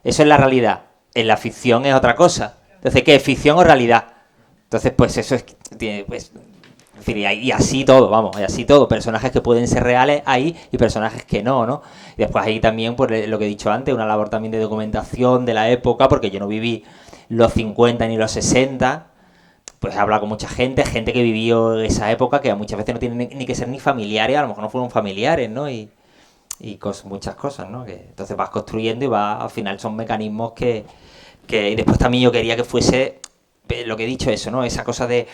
Eso es la realidad. En la ficción es otra cosa. Entonces, ¿qué es ficción o realidad? Entonces, pues eso es decir, y así todo, y así todo. Personajes que pueden ser reales ahí y personajes que no. Y después ahí también, pues lo que he dicho antes, una labor también de documentación de la época, porque yo no viví los 50 ni los 60, pues he hablado con mucha gente que vivió esa época, que muchas veces no tienen ni que ser ni familiares, a lo mejor no fueron familiares, ¿no? Y muchas cosas, ¿no? Que entonces vas construyendo y al final son mecanismos que y después también yo quería que fuese lo que he dicho, eso, ¿no? Esa cosa de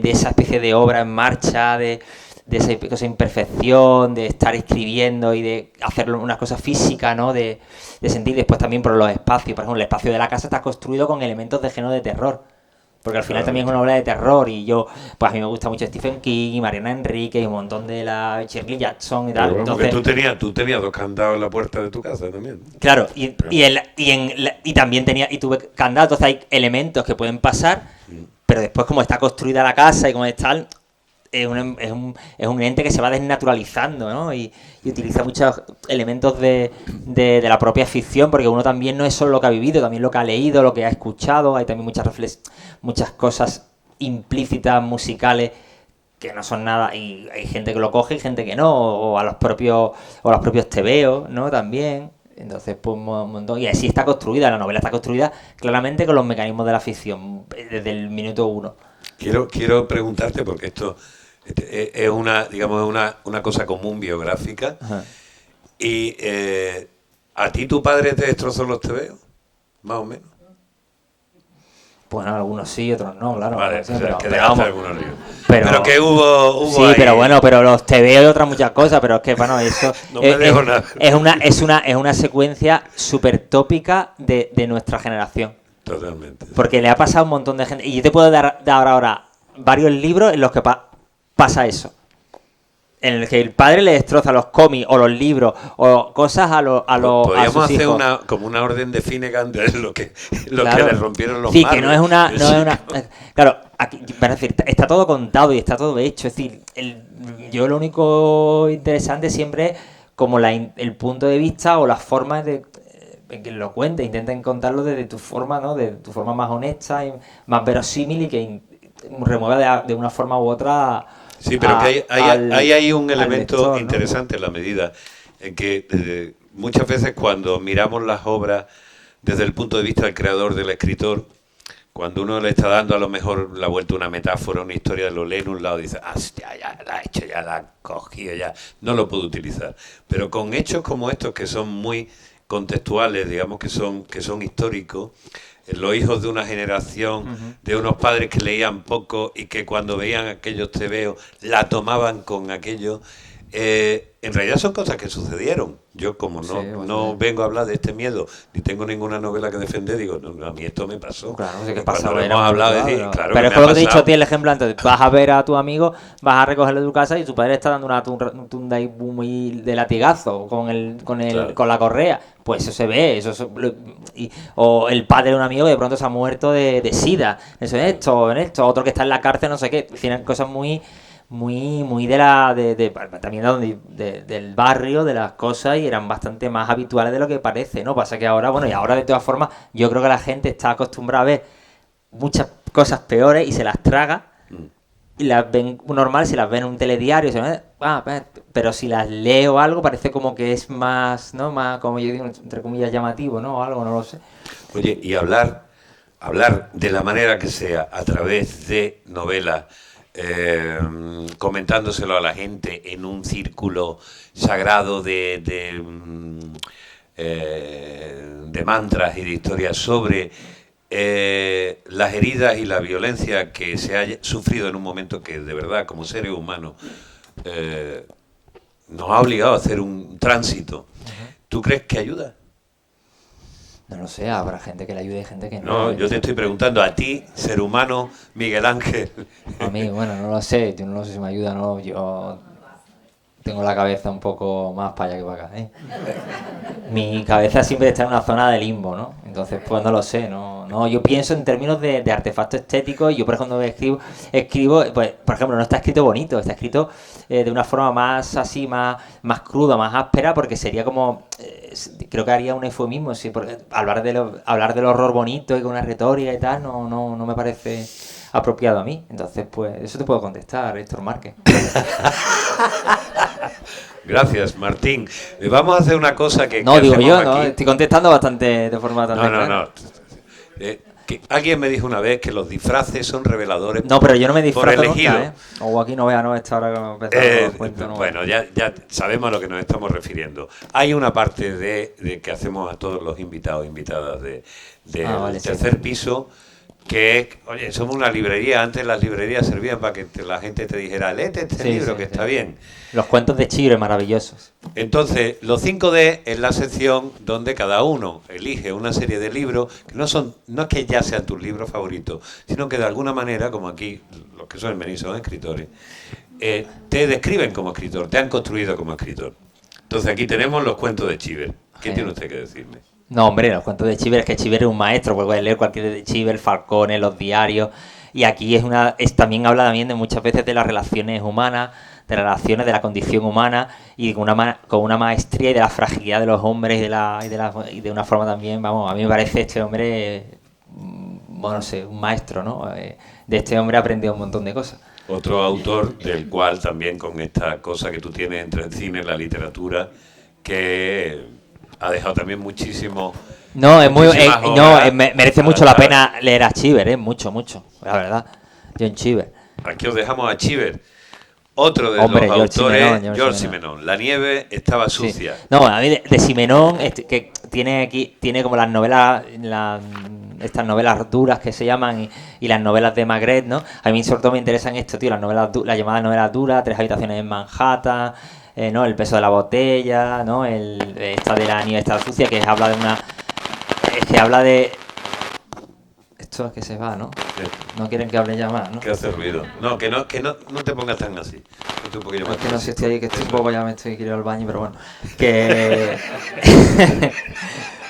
esa especie de obra en marcha, de esa imperfección, de estar escribiendo y de hacerlo una cosa física, ¿no? De sentir. Después también por los espacios. Por ejemplo, el espacio de la casa está construido con elementos de género de terror. porque al final también es una obra de terror y yo, pues a mí me gusta mucho Stephen King y Mariana Enrique y un montón de la Shirley Jackson y tal. Pero Entonces, tú tenías 2 candados en la puerta de tu casa también. claro, y también tuve candados, entonces hay elementos que pueden pasar, pero después como está construida la casa y como está, es un ente que se va desnaturalizando, ¿no? Y utiliza muchos elementos de la propia ficción, porque uno también no es solo lo que ha vivido, también lo que ha leído, lo que ha escuchado, hay también muchas cosas implícitas musicales que no son nada, y hay gente que lo coge y gente que no, o los propios tebeos, ¿no? También. Entonces, pues un montón. Y así está construida, la novela está construida claramente con los mecanismos de la ficción, desde el minuto 1. Quiero preguntarte, porque esto es una cosa común biográfica. Ajá. Y ¿a ti tu padre te destrozó los tebeos? Más o menos. Bueno, algunos sí, otros no, claro. Vale, Sí, o sea, pero que dejaste vamos. algunos líos. Pero Pero que hubo sí, ahí. pero bueno, pero los TVO y otras muchas cosas, pero es que, bueno, eso No me dejo nada. es una secuencia súper tópica de nuestra generación. Totalmente. Porque le ha pasado a un montón de gente. Y yo te puedo dar ahora varios libros en los que pasa eso. En el que el padre le destroza los cómics o los libros o cosas a Podríamos sus hacer hijos. como una orden de Finnegan de lo que Claro. le rompieron los Sí, marros. que no es una... Claro, aquí, para decir, está todo contado y está todo hecho. Es decir, yo lo único interesante siempre es como el punto de vista o las formas en que lo cuentes. Intenten contarlo desde tu forma, ¿no? De tu forma más honesta y más verosímil y que remueva de una forma u otra... Sí, pero que hay un al elemento lector, ¿no? interesante en la medida en que muchas veces cuando miramos las obras desde el punto de vista del creador, del escritor, cuando uno le está dando a lo mejor la vuelta a una metáfora, una historia, lo lee en un lado y dice, ya la he hecho, ya la he cogido, ya no lo puedo utilizar. Pero con hechos como estos que son muy contextuales, digamos que son históricos, los hijos de una generación, de unos padres que leían poco y que cuando veían aquellos tebeos la tomaban con aquello. En realidad son cosas que sucedieron. Yo como no vengo a hablar de este miedo, ni tengo ninguna novela que defender, digo, no, a mí esto me pasó. Claro, sí que Cuando pasaba, hemos era muy hablado claro, de claro, pero es me que lo ha que te he dicho pasado. a ti el ejemplo antes, vas a ver a tu amigo, vas a recogerlo de tu casa y tu padre está dando una tunda y muy de latigazo con la correa. Pues eso se ve, o el padre de un amigo que de pronto se ha muerto de sida, eso en esto, otro que está en la cárcel, no sé qué, tienen cosas muy también del barrio, de las cosas, y eran bastante más habituales de lo que parece, ¿no? Pasa que ahora, bueno, y ahora de todas formas, yo creo que la gente está acostumbrada a ver muchas cosas peores y se las traga, y las ven normal, si las ven en un telediario, pero si las lee o algo, parece como que es más, ¿no? Más, como yo digo, entre comillas, llamativo, ¿no? O algo, no lo sé. Oye, y hablar de la manera que sea, a través de novelas, comentándoselo a la gente en un círculo sagrado de mantras y de historias sobre las heridas y la violencia que se haya sufrido en un momento que de verdad como seres humanos nos ha obligado a hacer un tránsito. ¿Tú crees que ayuda? No lo sé, habrá gente que le ayude y gente que no. No, yo te estoy preguntando a ti, ser humano, Miguel Ángel. A mí, bueno, no lo sé, yo no lo sé si me ayuda o no, yo tengo la cabeza un poco más para allá que para acá, ¿eh? Mi cabeza siempre está en una zona de limbo, ¿no? Entonces, pues no lo sé, no, yo pienso en términos de artefacto estético y yo, por ejemplo, escribo, pues, por ejemplo, no está escrito bonito, está escrito de una forma más así, más cruda, más áspera, porque sería como, creo que haría un eufemismo, sí, porque hablar del horror bonito y con una retórica y tal, no me parece apropiado a mí. Entonces, pues, eso te puedo contestar, Héctor Márquez. Gracias, Martín. Vamos a hacer una cosa que... No, que digo hacemos yo, aquí. ¿no? Estoy contestando de forma bastante clara. No. Que alguien me dijo una vez que los disfraces son reveladores. No, pero yo no me disfrazo por elegido. nunca, ¿eh? O aquí no vea, no, esta hora que me empezó los cuentos, no. Bueno, ya sabemos a lo que nos estamos refiriendo. Hay una parte de que hacemos a todos los invitados e invitadas del vale, tercer piso, que, oye, somos una librería. Antes las librerías servían para que la gente te dijera, léete este Sí, libro, sí, que sí. está bien. Los cuentos de Chivre maravillosos. Entonces, los 5D es la sección donde cada uno elige una serie de libros que no es que ya sean tus libros favoritos, sino que de alguna manera, como aquí los que suelen venir son escritores, te describen como escritor, te han construido como escritor. Entonces aquí tenemos los cuentos de Chiver. ¿Qué tiene usted que decirme? No, hombre, los cuentos de Chiver, es que Chiver es un maestro, puedes leer cualquier de Chiver, Falcone, los diarios, y aquí también habla también de muchas veces de las relaciones humanas, de las relaciones, de la condición humana, y con una maestría y de la fragilidad de los hombres y de una forma también, vamos, a mí me parece este hombre, bueno, no sé, un maestro, ¿no? De este hombre he aprendido un montón de cosas. Otro autor del cual también con esta cosa que tú tienes entre el cine y la literatura, que ha dejado también muchísimo... No, es muy, muchísimas obras merece mucho la pena leer a Chiver, mucho, la verdad. John Cheever. Aquí os dejamos a Chiver. Otro de Hombre, los George autores, Simenon, George Simenon. Simenon. La nieve estaba Sí. sucia. No, a mí de Simenon, que tiene como las novelas, estas novelas duras que se llaman y las novelas de Magritte, ¿no? A mí sobre todo me interesan esto, tío, las llamadas novelas duras, Tres habitaciones en Manhattan, ¿no? El peso de la botella, ¿no? Esta de la nieve está sucia, que habla de esto es que se va, ¿no? No quieren que hable ya más, ¿no? Que hace ruido. No, que no te pongas tan así. Ponte un poquillo más Es que no sé, así. estoy ahí, que estoy un poco, ya me estoy quiero ir al baño, pero bueno. Que...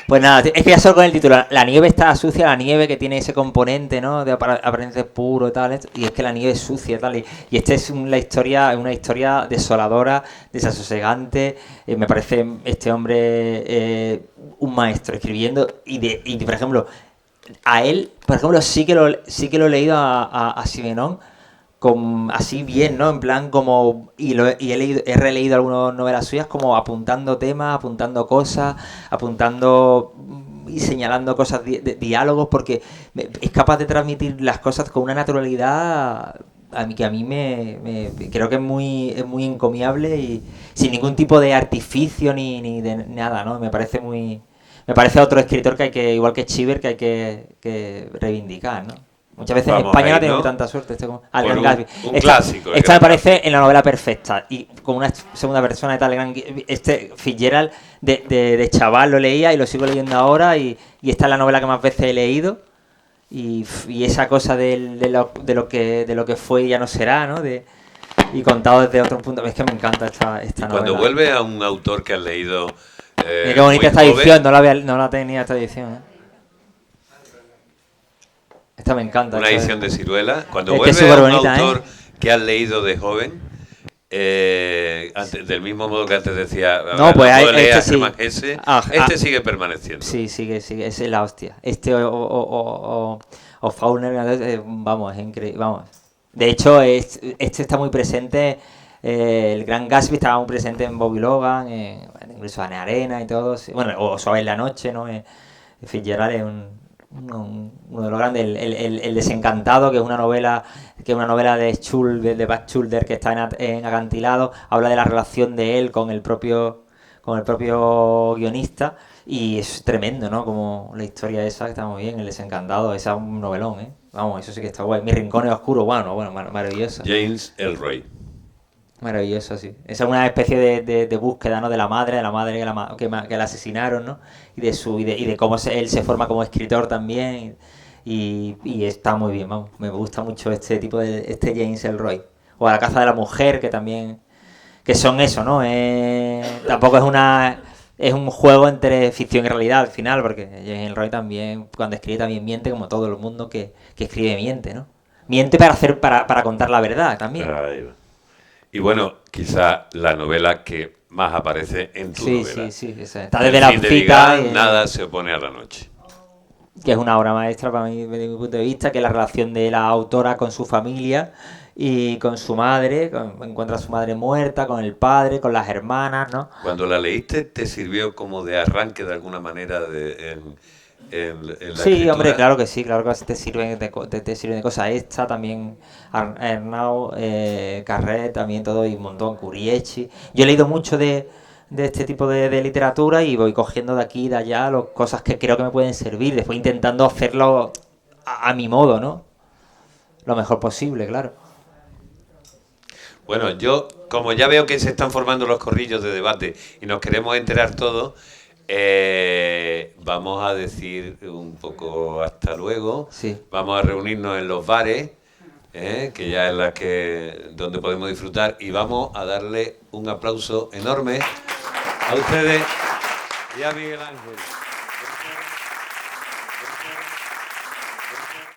Pues nada, es que ya solo con el título, la nieve está sucia, la nieve que tiene ese componente, ¿no? De apariencia puro y tal, y es que la nieve es sucia y tal, y esta es una historia desoladora, desasosegante, me parece este hombre un maestro escribiendo, y por ejemplo, a él, por ejemplo, sí que lo he leído a Simenon, así bien, ¿no? En plan como... Y he releído algunas novelas suyas como apuntando temas, apuntando cosas, apuntando y señalando cosas, diálogos, porque es capaz de transmitir las cosas con una naturalidad que a mí me creo que es muy encomiable y sin ningún tipo de artificio ni de nada, ¿no? Me parece otro escritor que hay que, igual que Chiver, que hay que reivindicar, ¿no? Muchas veces en España no tengo tanta suerte. Un clásico. Esta me parece en la novela perfecta. Y con una segunda persona de tal Fitzgerald de chaval lo leía y lo sigo leyendo ahora. Y esta es la novela que más veces he leído. Y esa cosa de lo que fue y ya no será, ¿no? Y contado desde otro punto. Es que me encanta esta novela. Cuando vuelve a un autor que has leído. Mira qué bonita esta edición. No la tenía esta edición, ¿eh? Esta me encanta. Una edición de Ciruela. Cuando es que vuelve es a un bonita, autor que has leído de joven, del mismo modo que antes decía, no, pues no leer a sí. Germán Hesse, sigue permaneciendo. Sí, sigue, es la hostia. O Faulkner, vamos, es increíble, vamos. De hecho, este está muy presente, el Gran Gatsby estaba muy presente en Bobby Logan, incluso Ana Arena y todo, bueno, o Suave en la noche, ¿no? Fitzgerald es uno de los grandes, el Desencantado, que es una novela de Bach Schulder, que está en Acantilado, habla de la relación de él con el propio guionista, y es tremendo, ¿no? Como la historia esa, que está muy bien, el Desencantado, esa es un novelón, ¿eh? Vamos, eso sí que está guay. Mi rincón es oscuro, bueno, maravilloso. James Ellroy. Maravilloso, sí. Esa es una especie de búsqueda, ¿no? De la madre que la asesinaron, ¿no? Y de cómo él se forma como escritor también. Y está muy bien, vamos. Me gusta mucho este tipo de James Ellroy. O A la caza de la mujer, que también... Que son eso, ¿no? Tampoco es un juego entre ficción y realidad al final, porque James Ellroy también, cuando escribe, también miente, como todo el mundo que escribe miente, ¿no? Miente para contar la verdad también. Y bueno, quizá la novela que más aparece en tu novela. Sí. Está desde la cita. Nada se opone a la noche. Que es una obra maestra para mí, desde mi punto de vista, que es la relación de la autora con su familia y con su madre. Encuentra a su madre muerta, con el padre, con las hermanas, ¿no? Cuando la leíste, ¿te sirvió como de arranque de alguna manera en la escritura? Hombre, claro que sí, te sirven de cosas. Esta también, Arnau, Carret, también todo, y un montón, Curiechi. Yo he leído mucho de este tipo de literatura y voy cogiendo de aquí y de allá cosas que creo que me pueden servir, después intentando hacerlo a mi modo, ¿no? Lo mejor posible, claro. Bueno, yo, como ya veo que se están formando los corrillos de debate y nos queremos enterar todos, vamos a decir un poco hasta luego. Sí. Vamos a reunirnos en los bares, que ya es donde podemos disfrutar, y vamos a darle un aplauso enorme a ustedes y a Miguel Ángel.